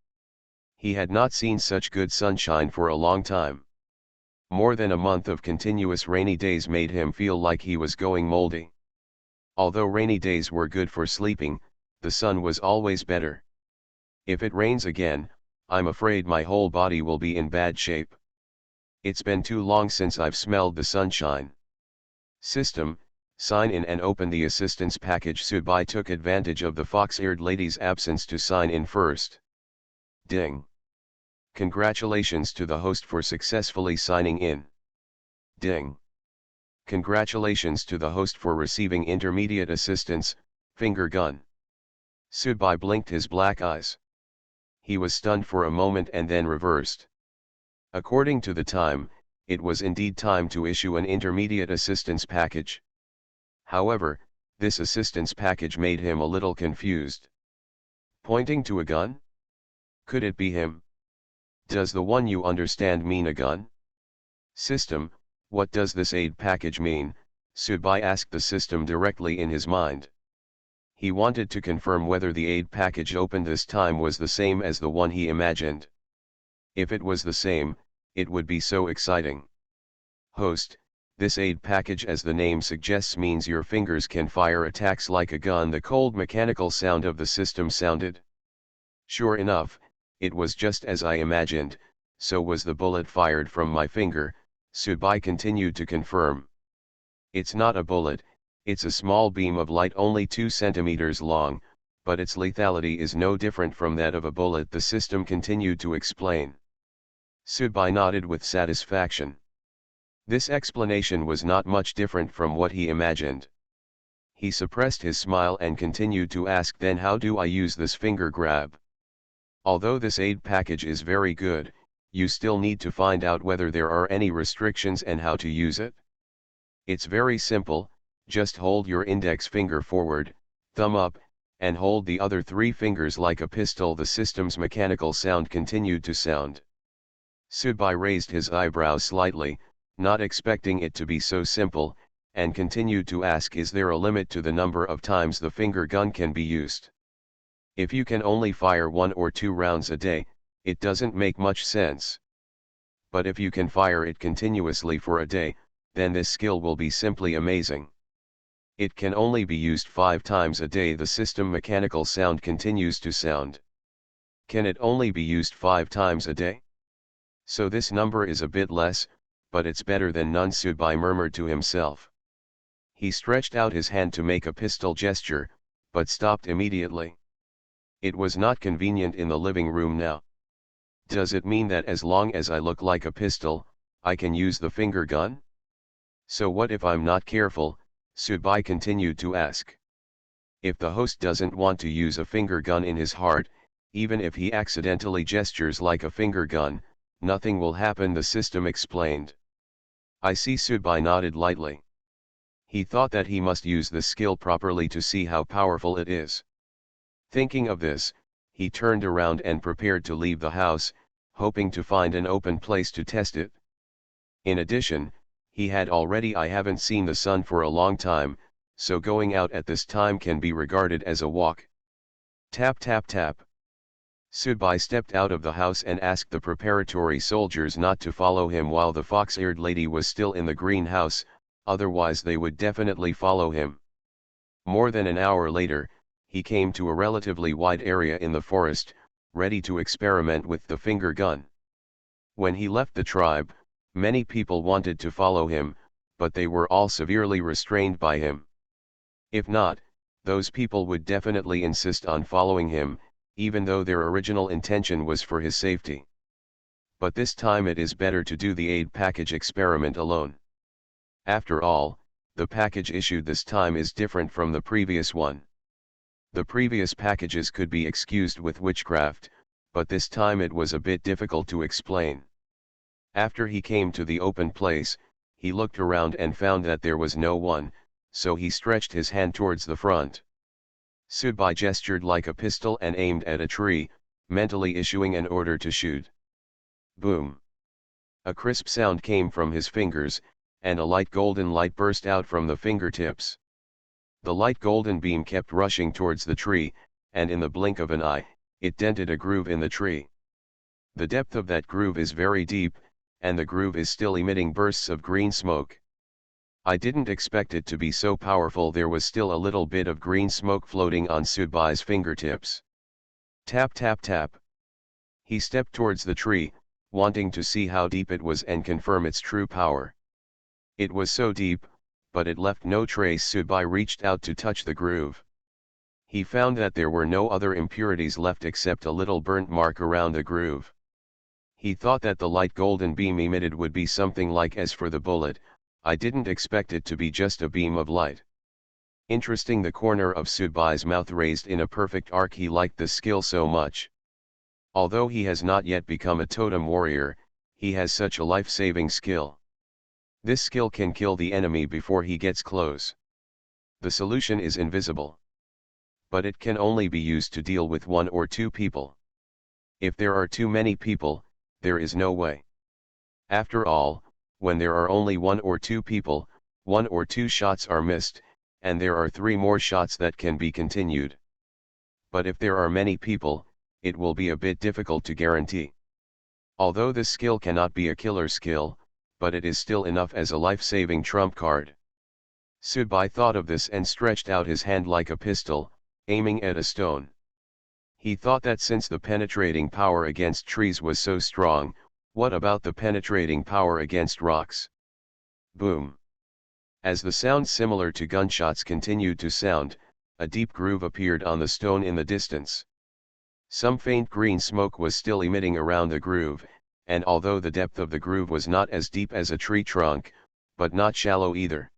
He had not seen such good sunshine for a long time. More than a month of continuous rainy days made him feel like he was going moldy. Although rainy days were good for sleeping, the sun was always better. If it rains again, I'm afraid my whole body will be in bad shape. It's been too long since I've smelled the sunshine. System, sign in and open the assistance package. Subai took advantage of the fox-eared lady's absence to sign in first. Ding. Congratulations to the host for successfully signing in. Ding. Congratulations to the host for receiving intermediate assistance, finger gun. Subai blinked his black eyes. He was stunned for a moment and then reversed. According to the time, it was indeed time to issue an intermediate assistance package. However, this assistance package made him a little confused. Pointing to a gun? Could it be him? Does the one you understand mean a gun? System, what does this aid package mean? Subai asked the system directly in his mind. He wanted to confirm whether the aid package opened this time was the same as the one he imagined. If it was the same, it would be so exciting. Host, this aid package, as the name suggests, means your fingers can fire attacks like a gun. The cold mechanical sound of the system sounded. Sure enough, it was just as I imagined, so was the bullet fired from my finger, Subai continued to confirm. It's not a bullet, it's a small beam of light only 2 centimeters long, but its lethality is no different from that of a bullet, the system continued to explain. Subai nodded with satisfaction. This explanation was not much different from what he imagined. He suppressed his smile and continued to ask, then how do I use this finger grab? Although this aid package is very good, you still need to find out whether there are any restrictions and how to use it. It's very simple, just hold your index finger forward, thumb up, and hold the other 3 fingers like a pistol. The system's mechanical sound continued to sound. Subai raised his eyebrows slightly, not expecting it to be so simple, and continued to ask, is there a limit to the number of times the finger gun can be used? If you can only fire 1 or 2 rounds a day, it doesn't make much sense. But if you can fire it continuously for a day, then this skill will be simply amazing. It can only be used 5 times a day. The system mechanical sound continues to sound. Can it only be used 5 times a day? So this number is a bit less, but it's better than none, Subai murmured to himself. He stretched out his hand to make a pistol gesture, but stopped immediately. It was not convenient in the living room now. Does it mean that as long as I look like a pistol, I can use the finger gun? So what if I'm not careful? Subai continued to ask. If the host doesn't want to use a finger gun in his heart, even if he accidentally gestures like a finger gun, nothing will happen, the system explained. I see. Subai nodded lightly. He thought that he must use the skill properly to see how powerful it is. Thinking of this, he turned around and prepared to leave the house, hoping to find an open place to test it. In addition, he had already I haven't seen the sun for a long time, so going out at this time can be regarded as a walk. Tap tap tap. Subai stepped out of the house and asked the preparatory soldiers not to follow him while the fox-eared lady was still in the greenhouse, otherwise they would definitely follow him. More than an hour later, he came to a relatively wide area in the forest, ready to experiment with the finger gun. When he left the tribe, many people wanted to follow him, but they were all severely restrained by him. If not, those people would definitely insist on following him, even though their original intention was for his safety. But this time it is better to do the aid package experiment alone. After all, the package issued this time is different from the previous one. The previous packages could be excused with witchcraft, but this time it was a bit difficult to explain. After he came to the open place, he looked around and found that there was no one, so he stretched his hand towards the front. Subai gestured like a pistol and aimed at a tree, mentally issuing an order to shoot. Boom! A crisp sound came from his fingers, and a light golden light burst out from the fingertips. The light golden beam kept rushing towards the tree, and in the blink of an eye, it dented a groove in the tree. The depth of that groove is very deep, and the groove is still emitting bursts of green smoke. I didn't expect it to be so powerful. There was still a little bit of green smoke floating on Subai's fingertips. Tap tap tap. He stepped towards the tree, wanting to see how deep it was and confirm its true power. It was so deep, but it left no trace. Subai reached out to touch the groove. He found that there were no other impurities left except a little burnt mark around the groove. He thought that the light golden beam emitted would be something like as for the bullet, I didn't expect it to be just a beam of light. Interesting. The corner of Subai's mouth raised in a perfect arc. He liked the skill so much. Although he has not yet become a totem warrior, he has such a life-saving skill. This skill can kill the enemy before he gets close. The solution is invisible. But it can only be used to deal with one or two people. If there are too many people, there is no way. After all, when there are only one or two people, one or two shots are missed, and there are three more shots that can be continued. But if there are many people, it will be a bit difficult to guarantee. Although this skill cannot be a killer skill, but it is still enough as a life-saving trump card. Subai thought of this and stretched out his hand like a pistol, aiming at a stone. He thought that since the penetrating power against trees was so strong, what about the penetrating power against rocks? Boom! As the sound similar to gunshots continued to sound, a deep groove appeared on the stone in the distance. Some faint green smoke was still emitting around the groove, and although the depth of the groove was not as deep as a tree trunk, but not shallow either.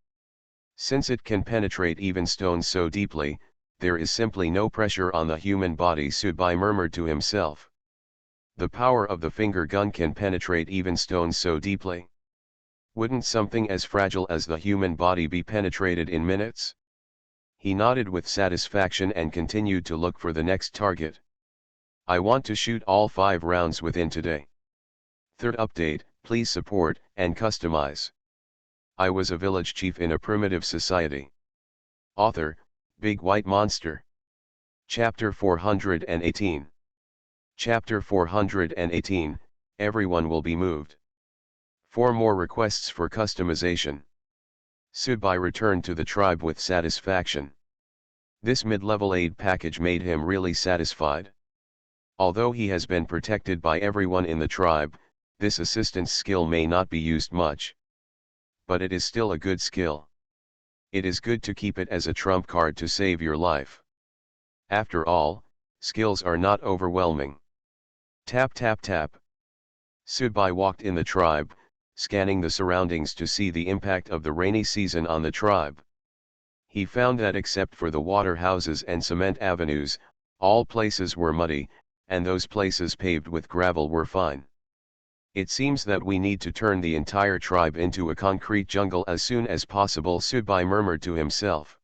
Since it can penetrate even stones so deeply, there is simply no pressure on the human body. Subai murmured to himself. The power of the finger gun can penetrate even stones so deeply. Wouldn't something as fragile as the human body be penetrated in minutes? He nodded with satisfaction and continued to look for the next target. I want to shoot all 5 rounds within today. Third update, please support and customize. I was a village chief in a primitive society. Author, Big White Monster. Chapter 418. Chapter 418, Everyone will be moved. 4 more requests for customization. Subai returned to the tribe with satisfaction. This mid-level aid package made him really satisfied. Although he has been protected by everyone in the tribe, this assistance skill may not be used much. But it is still a good skill. It is good to keep it as a trump card to save your life. After all, skills are not overwhelming. Tap tap tap. Subai walked in the tribe, scanning the surroundings to see the impact of the rainy season on the tribe. He found that except for the water houses and cement avenues, all places were muddy, and those places paved with gravel were fine. It seems that we need to turn the entire tribe into a concrete jungle as soon as possible, Subai murmured to himself.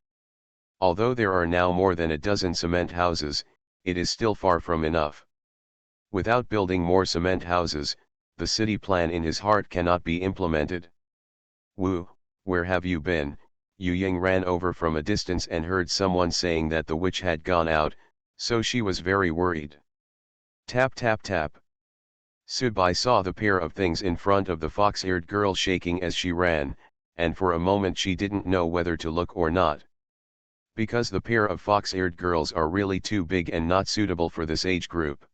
Although there are now more than a dozen cement houses, it is still far from enough. Without building more cement houses, the city plan in his heart cannot be implemented. Wu, where have you been? Yu Ying ran over from a distance and heard someone saying that the witch had gone out, so she was very worried. Tap tap tap. Subai saw the pair of things in front of the fox-eared girl shaking as she ran, and for a moment she didn't know whether to look or not. Because the pair of fox-eared girls are really too big and not suitable for this age group.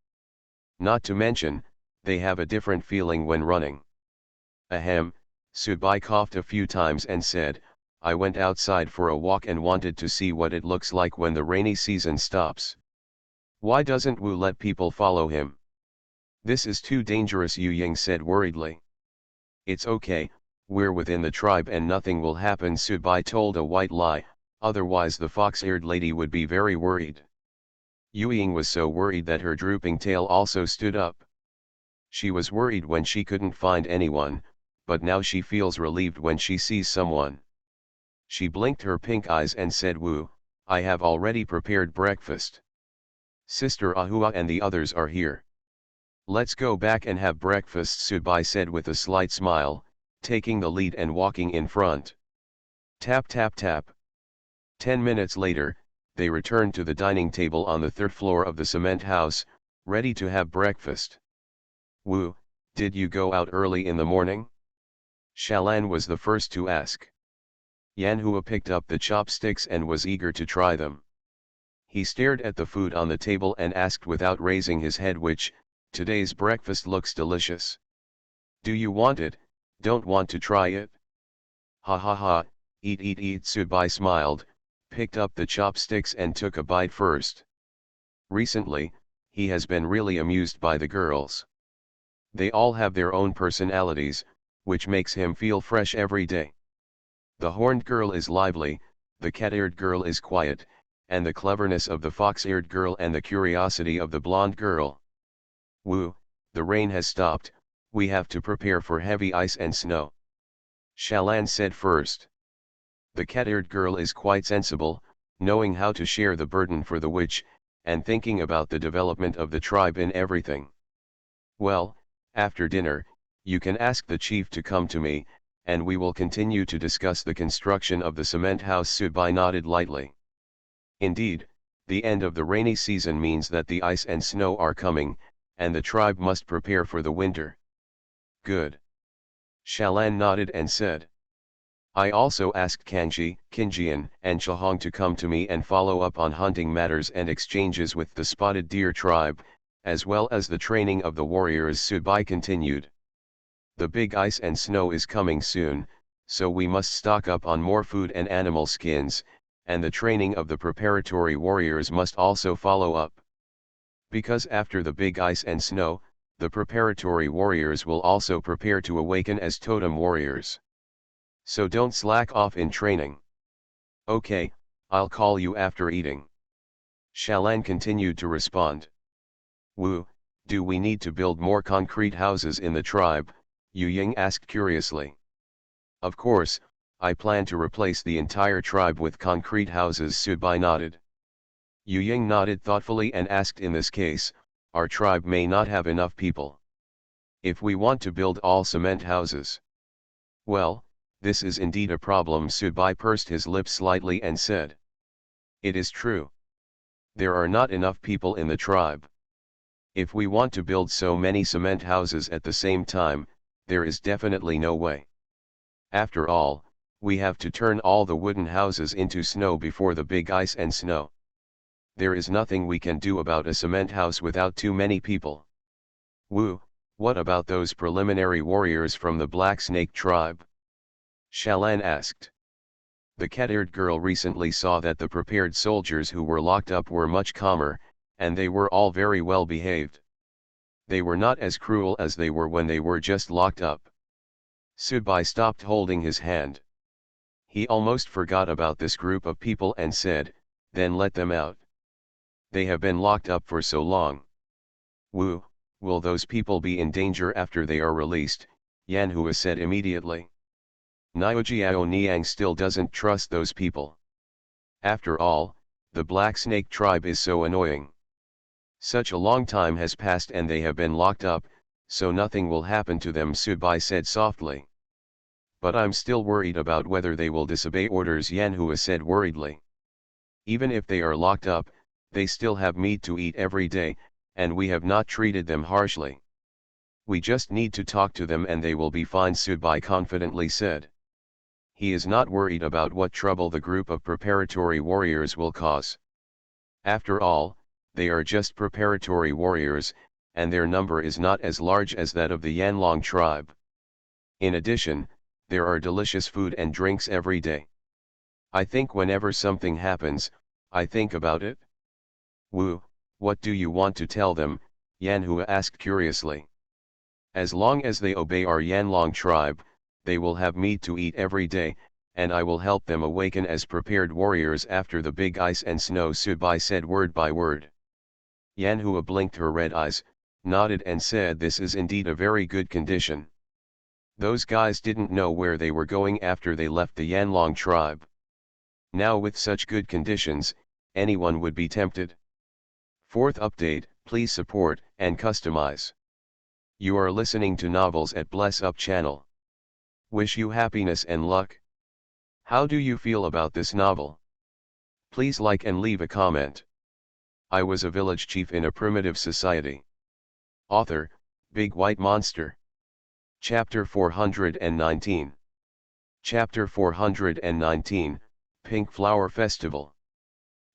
Not to mention, they have a different feeling when running. Ahem, Subai coughed a few times and said, I went outside for a walk and wanted to see what it looks like when the rainy season stops. Why doesn't Wu let people follow him? This is too dangerous, Yu Ying said worriedly. It's okay, we're within the tribe and nothing will happen, Subai told a white lie, otherwise the fox-eared lady would be very worried. Yu Ying was so worried that her drooping tail also stood up. She was worried when she couldn't find anyone, but now she feels relieved when she sees someone. She blinked her pink eyes and said, Wu, I have already prepared breakfast. Sister Ahua and the others are here. Let's go back and have breakfast, Subai said with a slight smile, taking the lead and walking in front. Tap tap tap. 10 minutes later, they returned to the dining table on the third floor of the cement house, ready to have breakfast. Wu, did you go out early in the morning? Shalan was the first to ask. Yanhua picked up the chopsticks and was eager to try them. He stared at the food on the table and asked without raising his head, which, today's breakfast looks delicious. Do you want it? Don't want to try it? Ha ha ha, eat eat eat, Subai smiled, picked up the chopsticks and took a bite first. Recently, he has been really amused by the girls. They all have their own personalities, which makes him feel fresh every day. The horned girl is lively, the cat-eared girl is quiet, and the cleverness of the fox-eared girl and the curiosity of the blonde girl. Wu, the rain has stopped, we have to prepare for heavy ice and snow. Shalan said first. The cat-eared girl is quite sensible, knowing how to share the burden for the witch, and thinking about the development of the tribe in everything. Well, after dinner, you can ask the chief to come to me, and we will continue to discuss the construction of the cement house. Subai nodded lightly. Indeed, the end of the rainy season means that the ice and snow are coming, and the tribe must prepare for the winter. Good. Shalan nodded and said. I also asked Kanji, Kinjian, and Chahong to come to me and follow up on hunting matters and exchanges with the spotted deer tribe, as well as the training of the warriors. Subai continued. The big ice and snow is coming soon, so we must stock up on more food and animal skins, and the training of the preparatory warriors must also follow up. Because after the big ice and snow, the preparatory warriors will also prepare to awaken as totem warriors. So don't slack off in training. Okay, I'll call you after eating. Shalan continued to respond. Wu, do we need to build more concrete houses in the tribe? Yu Ying asked curiously. Of course, I plan to replace the entire tribe with concrete houses. Subai nodded. Yu Ying nodded thoughtfully and asked, in this case, our tribe may not have enough people. If we want to build all cement houses. Well, this is indeed a problem. Subai pursed his lips slightly and said. It is true. There are not enough people in the tribe. If we want to build so many cement houses at the same time, there is definitely no way. After all, we have to turn all the wooden houses into snow before the big ice and snow. There is nothing we can do about a cement house without too many people. Wu, what about those preliminary warriors from the Black Snake tribe? Shalan asked. The cat-eared girl recently saw that the prepared soldiers who were locked up were much calmer, and they were all very well behaved. They were not as cruel as they were when they were just locked up. Subai stopped holding his hand. He almost forgot about this group of people and said, "Then let them out. They have been locked up for so long." "Wu, will those people be in danger after they are released?" Yan Hua said immediately. Niujiao Niang still doesn't trust those people. After all, the Black Snake tribe is so annoying. Such a long time has passed and they have been locked up, so nothing will happen to them, Subai said softly. "But I'm still worried about whether they will disobey orders," Yan Hua said worriedly. "Even if they are locked up, they still have meat to eat every day, and we have not treated them harshly. We just need to talk to them and they will be fine," Subai confidently said. He is not worried about what trouble the group of preparatory warriors will cause. After all, they are just preparatory warriors, and their number is not as large as that of the Yanlong tribe. In addition, there are delicious food and drinks every day. "I think whenever something happens, I think about it." "Wu, what do you want to tell them?" Yan Hua asked curiously. "As long as they obey our Yanlong tribe, they will have meat to eat every day, and I will help them awaken as prepared warriors after the big ice and snow," Subai said word by word. Yan Hua blinked her red eyes, nodded and said, "This is indeed a very good condition. Those guys didn't know where they were going after they left the Yanlong tribe. Now with such good conditions, anyone would be tempted." Fourth update, please support and customize. You are listening to novels at Bless Up channel. Wish you happiness and luck. How do you feel about this novel? Please like and leave a comment. I was a village chief in a primitive society. Author, Big White Monster. Chapter 419. Chapter 419, Pink Flower Festival.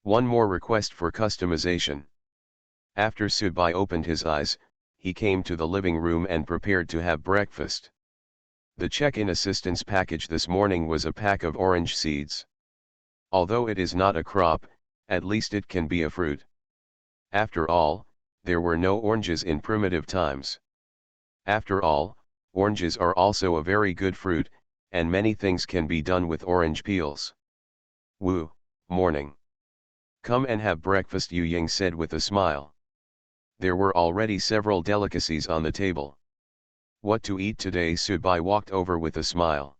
One more request for customization. After Subai opened his eyes, he came to the living room and prepared to have breakfast. The check-in assistance package this morning was a pack of orange seeds. Although it is not a crop, at least it can be a fruit. After all, there were no oranges in primitive times. After all, oranges are also a very good fruit, and many things can be done with orange peels. "Wu, morning. Come and have breakfast," Yu Ying said with a smile. There were already several delicacies on the table. "What to eat today?" Subai walked over with a smile.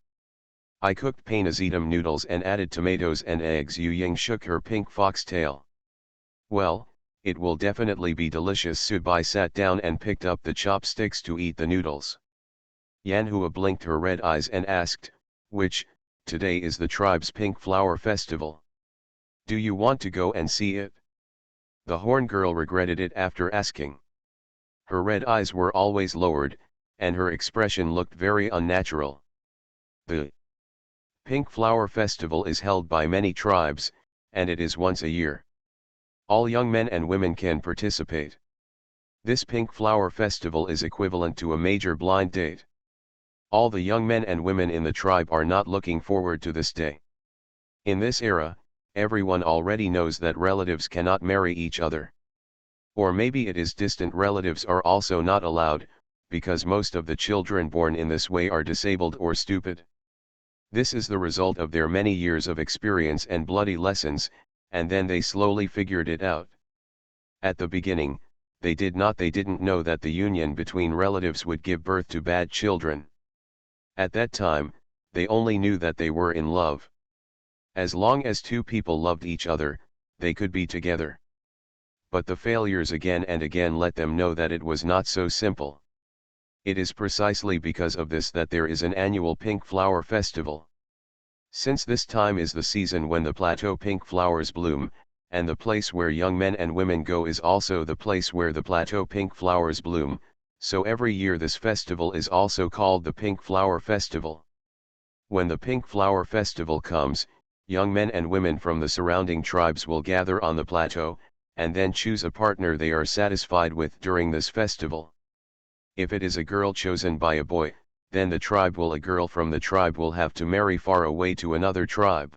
"I cooked paneseedum noodles and added tomatoes and eggs." Yu Ying shook her pink foxtail. "Well, it will definitely be delicious." Subai sat down and picked up the chopsticks to eat the noodles. Yan Hua blinked her red eyes and asked, "Which, today is the tribe's Pink Flower Festival. Do you want to go and see it?" The horn girl regretted it after asking. Her red eyes were always lowered, and her expression looked very unnatural. The Pink Flower Festival is held by many tribes, and it is once a year. All young men and women can participate. This Pink Flower Festival is equivalent to a major blind date. All the young men and women in the tribe are not looking forward to this day. In this era, everyone already knows that relatives cannot marry each other. Or maybe it is distant relatives are also not allowed, because most of the children born in this way are disabled or stupid. This is the result of their many years of experience and bloody lessons, and then they slowly figured it out. At the beginning, they didn't know that the union between relatives would give birth to bad children. At that time, they only knew that they were in love. As long as two people loved each other, they could be together. But the failures again and again let them know that it was not so simple. It is precisely because of this that there is an annual Pink Flower Festival. Since this time is the season when the plateau pink flowers bloom, and the place where young men and women go is also the place where the plateau pink flowers bloom, so every year this festival is also called the Pink Flower Festival. When the Pink Flower Festival comes, young men and women from the surrounding tribes will gather on the plateau, and then choose a partner they are satisfied with during this festival. If it is a girl chosen by a boy, then a girl from the tribe will have to marry far away to another tribe.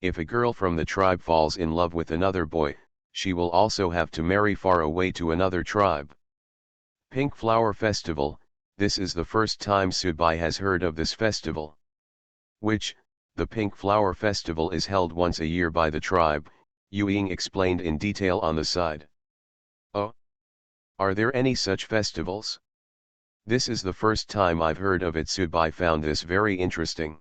If a girl from the tribe falls in love with another boy, she will also have to marry far away to another tribe. Pink Flower Festival, this is the first time Subai has heard of this festival. Which, The Pink Flower Festival is held once a year by the tribe, Ying explained in detail on the side. Oh? Are there any such festivals? This is the first time I've heard of it. Subai found this very interesting.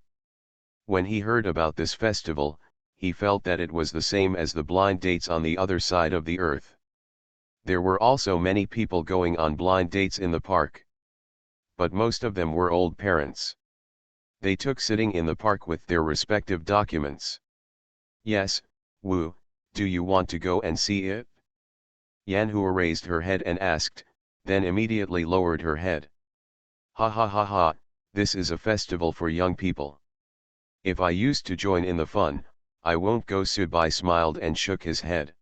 When he heard about this festival, he felt that it was the same as the blind dates on the other side of the earth. There were also many people going on blind dates in the park. But most of them were old parents. They took sitting in the park with their respective documents. Yes, Wu, do you want to go and see it? Yanhua raised her head and asked, then immediately lowered her head. Ha ha ha ha, this is a festival for young people. If I used to join in the fun, I won't go. Subai smiled and shook his head.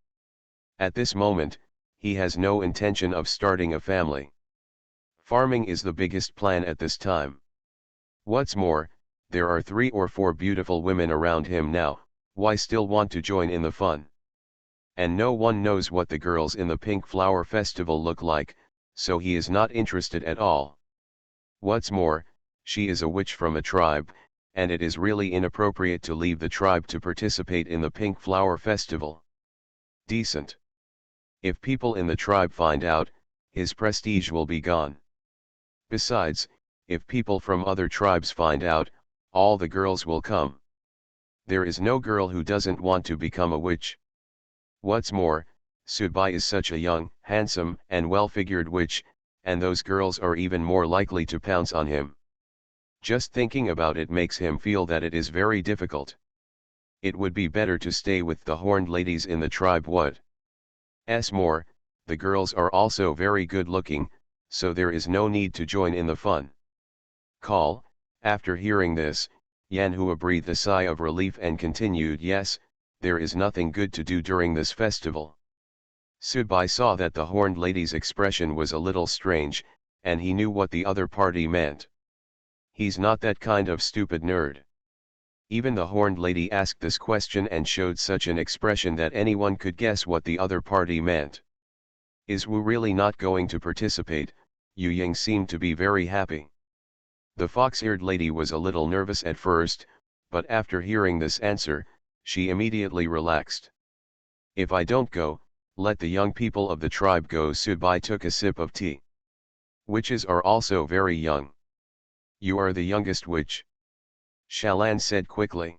At this moment, he has no intention of starting a family. Farming is the biggest plan at this time. What's more, there are 3 or 4 beautiful women around him now, why still want to join in the fun? And no one knows what the girls in the Pink Flower Festival look like, so he is not interested at all. What's more, she is a witch from a tribe, and it is really inappropriate to leave the tribe to participate in the Pink Flower Festival. Decent. If people in the tribe find out, his prestige will be gone. Besides, if people from other tribes find out, all the girls will come. There is no girl who doesn't want to become a witch. What's more, Subai is such a young, handsome, and well-figured witch, and those girls are even more likely to pounce on him. Just thinking about it makes him feel that it is very difficult. It would be better to stay with the horned ladies in the tribe. What's more, the girls are also very good looking, so there is no need to join in the fun. After hearing this, Yanhua breathed a sigh of relief and continued, yes, there is nothing good to do during this festival. Subai saw that the horned lady's expression was a little strange, and he knew what the other party meant. He's not that kind of stupid nerd. Even the horned lady asked this question and showed such an expression that anyone could guess what the other party meant. Is Wu really not going to participate? Yu Ying seemed to be very happy. The fox-eared lady was a little nervous at first, but after hearing this answer, she immediately relaxed. If I don't go, let the young people of the tribe go. Subai took a sip of tea. Witches are also very young. You are the youngest witch. Shalan said quickly.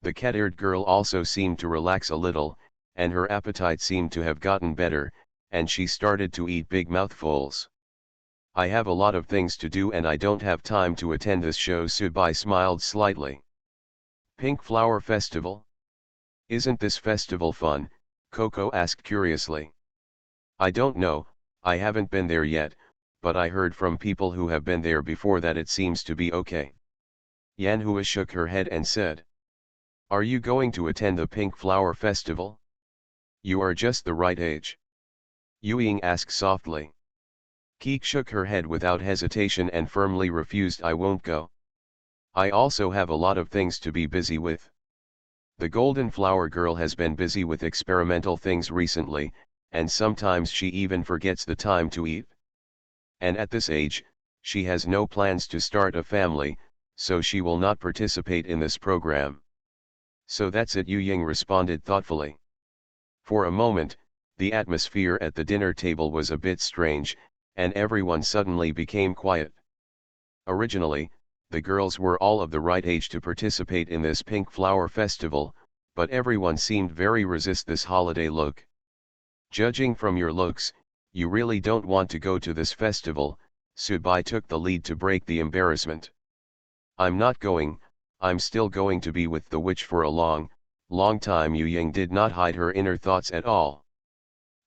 The cat-eared girl also seemed to relax a little, and her appetite seemed to have gotten better, and she started to eat big mouthfuls. I have a lot of things to do and I don't have time to attend this show. Subai smiled slightly. Pink Flower Festival? Isn't this festival fun? Coco asked curiously. I don't know, I haven't been there yet, but I heard from people who have been there before that it seems to be okay. Yanhua shook her head and said. Are you going to attend the Pink Flower Festival? You are just the right age. Ying asked softly. Keek shook her head without hesitation and firmly refused. I won't go. I also have a lot of things to be busy with. The Golden Flower Girl has been busy with experimental things recently, and sometimes she even forgets the time to eat. And at this age, she has no plans to start a family, so she will not participate in this program. So that's it, Yu Ying responded thoughtfully. For a moment, the atmosphere at the dinner table was a bit strange, and everyone suddenly became quiet. Originally, the girls were all of the right age to participate in this Pink Flower Festival, but everyone seemed very resist this holiday look. Judging from your looks, you really don't want to go to this festival. Subai took the lead to break the embarrassment. I'm not going, I'm still going to be with the witch for a long time. Yu Ying did not hide her inner thoughts at all.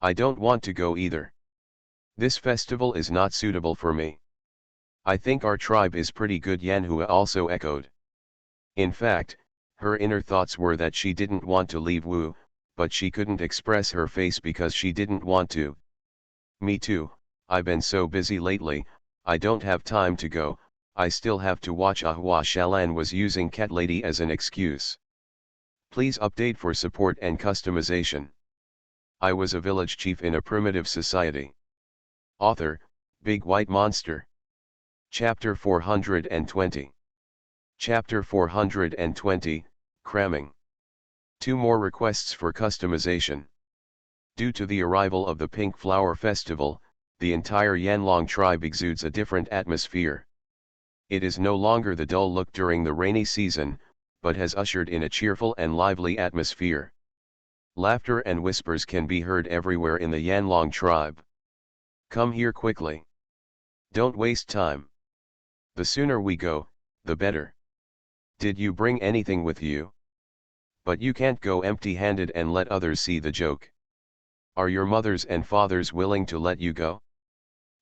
I don't want to go either. This festival is not suitable for me. I think our tribe is pretty good, Yanhua also echoed. In fact, her inner thoughts were that she didn't want to leave Wu, but she couldn't express her face because she didn't want to. Me too, I've been so busy lately, I don't have time to go, I still have to watch Ahua. Shalan was using Cat Lady as an excuse. Please update for support and customization. I was a village chief in a primitive society. Author, Big White Monster. Chapter 420. Chapter 420, Cramming. 2 more requests for customization. Due to the arrival of the Pink Flower Festival, the entire Yanlong tribe exudes a different atmosphere. It is no longer the dull look during the rainy season, but has ushered in a cheerful and lively atmosphere. Laughter and whispers can be heard everywhere in the Yanlong tribe. Come here quickly. Don't waste time. The sooner we go, the better. Did you bring anything with you? But you can't go empty-handed and let others see the joke. Are your mothers and fathers willing to let you go?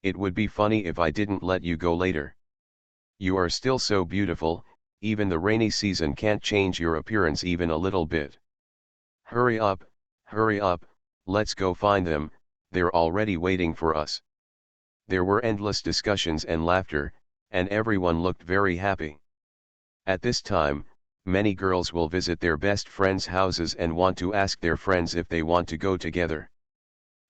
It would be funny if I didn't let you go later. You are still so beautiful, even the rainy season can't change your appearance even a little bit. Hurry up, let's go find them, they're already waiting for us. There were endless discussions and laughter, and everyone looked very happy. At this time, many girls will visit their best friends' houses and want to ask their friends if they want to go together.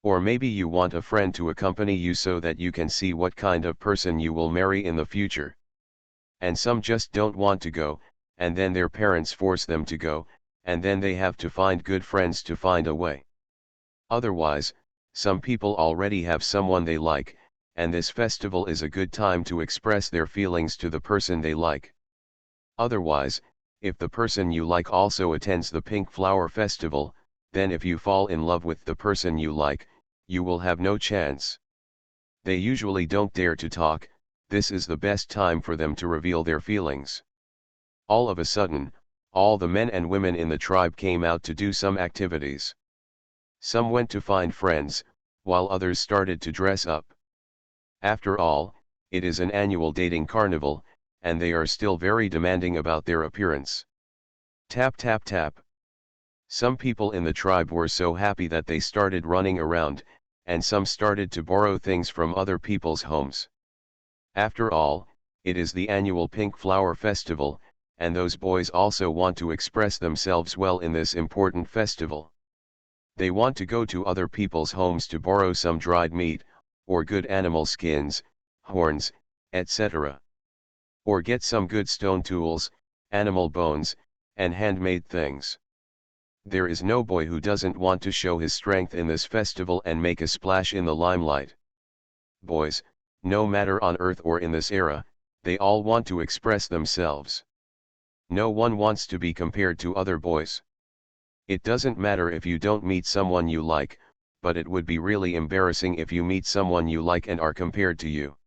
Or maybe you want a friend to accompany you so that you can see what kind of person you will marry in the future. And some just don't want to go, and then their parents force them to go, and then they have to find good friends to find a way. Otherwise, some people already have someone they like, and this festival is a good time to express their feelings to the person they like. Otherwise, if the person you like also attends the Pink Flower Festival, then if you fall in love with the person you like, you will have no chance. They usually don't dare to talk, this is the best time for them to reveal their feelings. All of a sudden, all the men and women in the tribe came out to do some activities. Some went to find friends, while others started to dress up. After all, it is an annual dating carnival, and they are still very demanding about their appearance. Tap tap tap. Some people in the tribe were so happy that they started running around, and some started to borrow things from other people's homes. After all, it is the annual Pink Flower Festival, and those boys also want to express themselves well in this important festival. They want to go to other people's homes to borrow some dried meat, or good animal skins, horns, etc. Or get some good stone tools, animal bones, and handmade things. There is no boy who doesn't want to show his strength in this festival and make a splash in the limelight. Boys, no matter on earth or in this era, they all want to express themselves. No one wants to be compared to other boys. It doesn't matter if you don't meet someone you like, but it would be really embarrassing if you meet someone you like and are compared to you.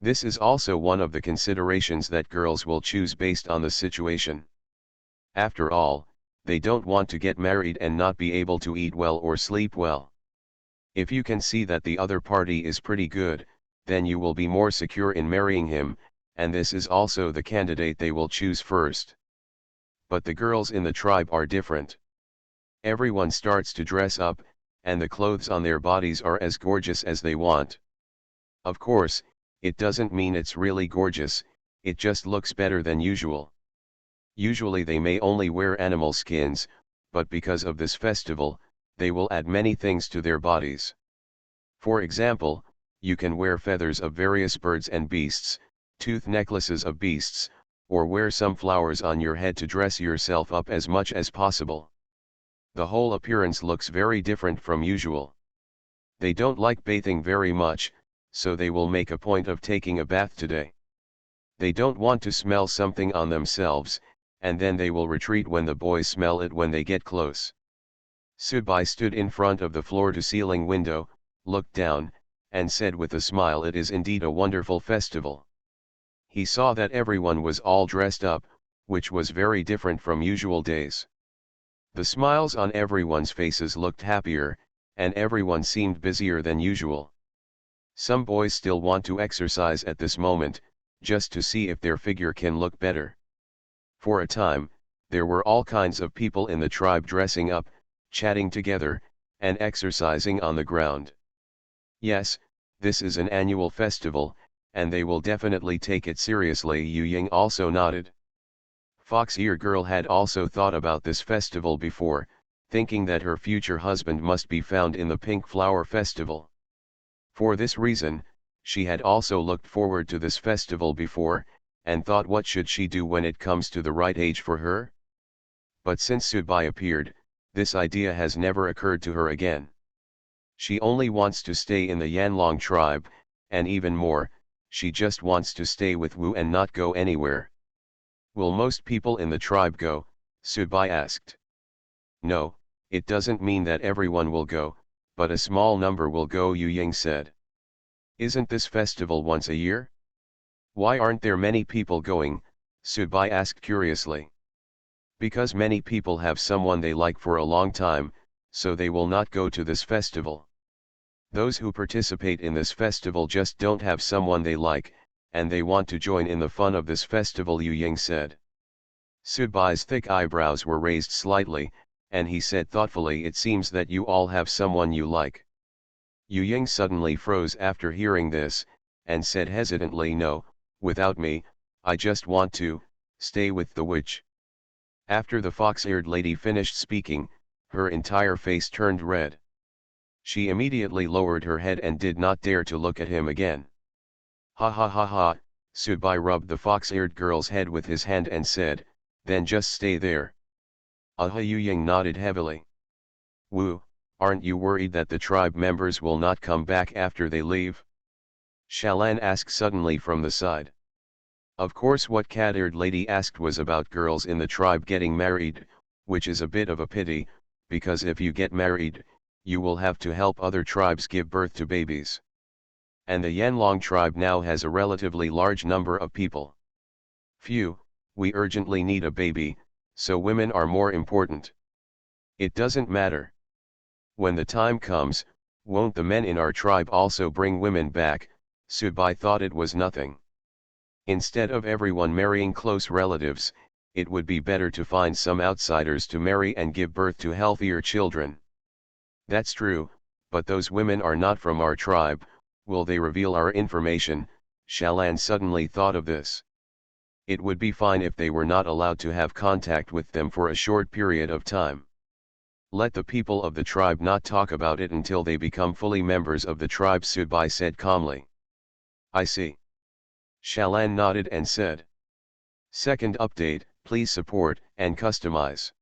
This is also one of the considerations that girls will choose based on the situation. After all, they don't want to get married and not be able to eat well or sleep well. If you can see that the other party is pretty good, then you will be more secure in marrying him, and this is also the candidate they will choose first. But the girls in the tribe are different. Everyone starts to dress up, and the clothes on their bodies are as gorgeous as they want. Of course, it doesn't mean it's really gorgeous, it just looks better than usual. Usually they may only wear animal skins, but because of this festival, they will add many things to their bodies. For example, you can wear feathers of various birds and beasts, tooth necklaces of beasts, or wear some flowers on your head to dress yourself up as much as possible. The whole appearance looks very different from usual. They don't like bathing very much, so they will make a point of taking a bath today. They don't want to smell something on themselves, and then they will retreat when the boys smell it when they get close. Subai stood in front of the floor-to-ceiling window, looked down, and said with a smile, "It is indeed a wonderful festival." He saw that everyone was all dressed up, which was very different from usual days. The smiles on everyone's faces looked happier, and everyone seemed busier than usual. Some boys still want to exercise at this moment, just to see if their figure can look better. For a time, there were all kinds of people in the tribe dressing up, chatting together, and exercising on the ground. Yes, this is an annual festival, and they will definitely take it seriously. Yu Ying also nodded. Fox Ear Girl had also thought about this festival before, thinking that her future husband must be found in the Pink Flower Festival. For this reason, she had also looked forward to this festival before, and thought what should she do when it comes to the right age for her? But since Subai appeared, this idea has never occurred to her again. She only wants to stay in the Yanlong tribe, and even more, she just wants to stay with Wu and not go anywhere. Will most people in the tribe go? Subai asked. No, it doesn't mean that everyone will go, but a small number will go, Yu Ying said. Isn't this festival once a year? Why aren't there many people going? Subai asked curiously. Because many people have someone they like for a long time, so they will not go to this festival. Those who participate in this festival just don't have someone they like, and they want to join in the fun of this festival, Yu Ying said. Subai's thick eyebrows were raised slightly, and he said thoughtfully, it seems that you all have someone you like. Yu Ying suddenly froze after hearing this, and said hesitantly, no, without me, I just want to stay with the witch. After the fox-eared lady finished speaking, her entire face turned red. She immediately lowered her head and did not dare to look at him again. Ha ha ha ha, Subai rubbed the fox-eared girl's head with his hand and said, then just stay there. Aha, Yu Ying nodded heavily. Wu, aren't you worried that the tribe members will not come back after they leave? Shalan asked suddenly from the side. Of course, what cat-eared lady asked was about girls in the tribe getting married, which is a bit of a pity, because if you get married, you will have to help other tribes give birth to babies. And the Yanlong tribe now has a relatively large number of people. Phew, we urgently need a baby, so women are more important. It doesn't matter. When the time comes, won't the men in our tribe also bring women back? Subai thought it was nothing. Instead of everyone marrying close relatives, it would be better to find some outsiders to marry and give birth to healthier children. That's true, but those women are not from our tribe, will they reveal our information? Shalan suddenly thought of this. It would be fine if they were not allowed to have contact with them for a short period of time. Let the people of the tribe not talk about it until they become fully members of the tribe, Subai said calmly. I see. Shalan nodded and said. Second update, please support and customize.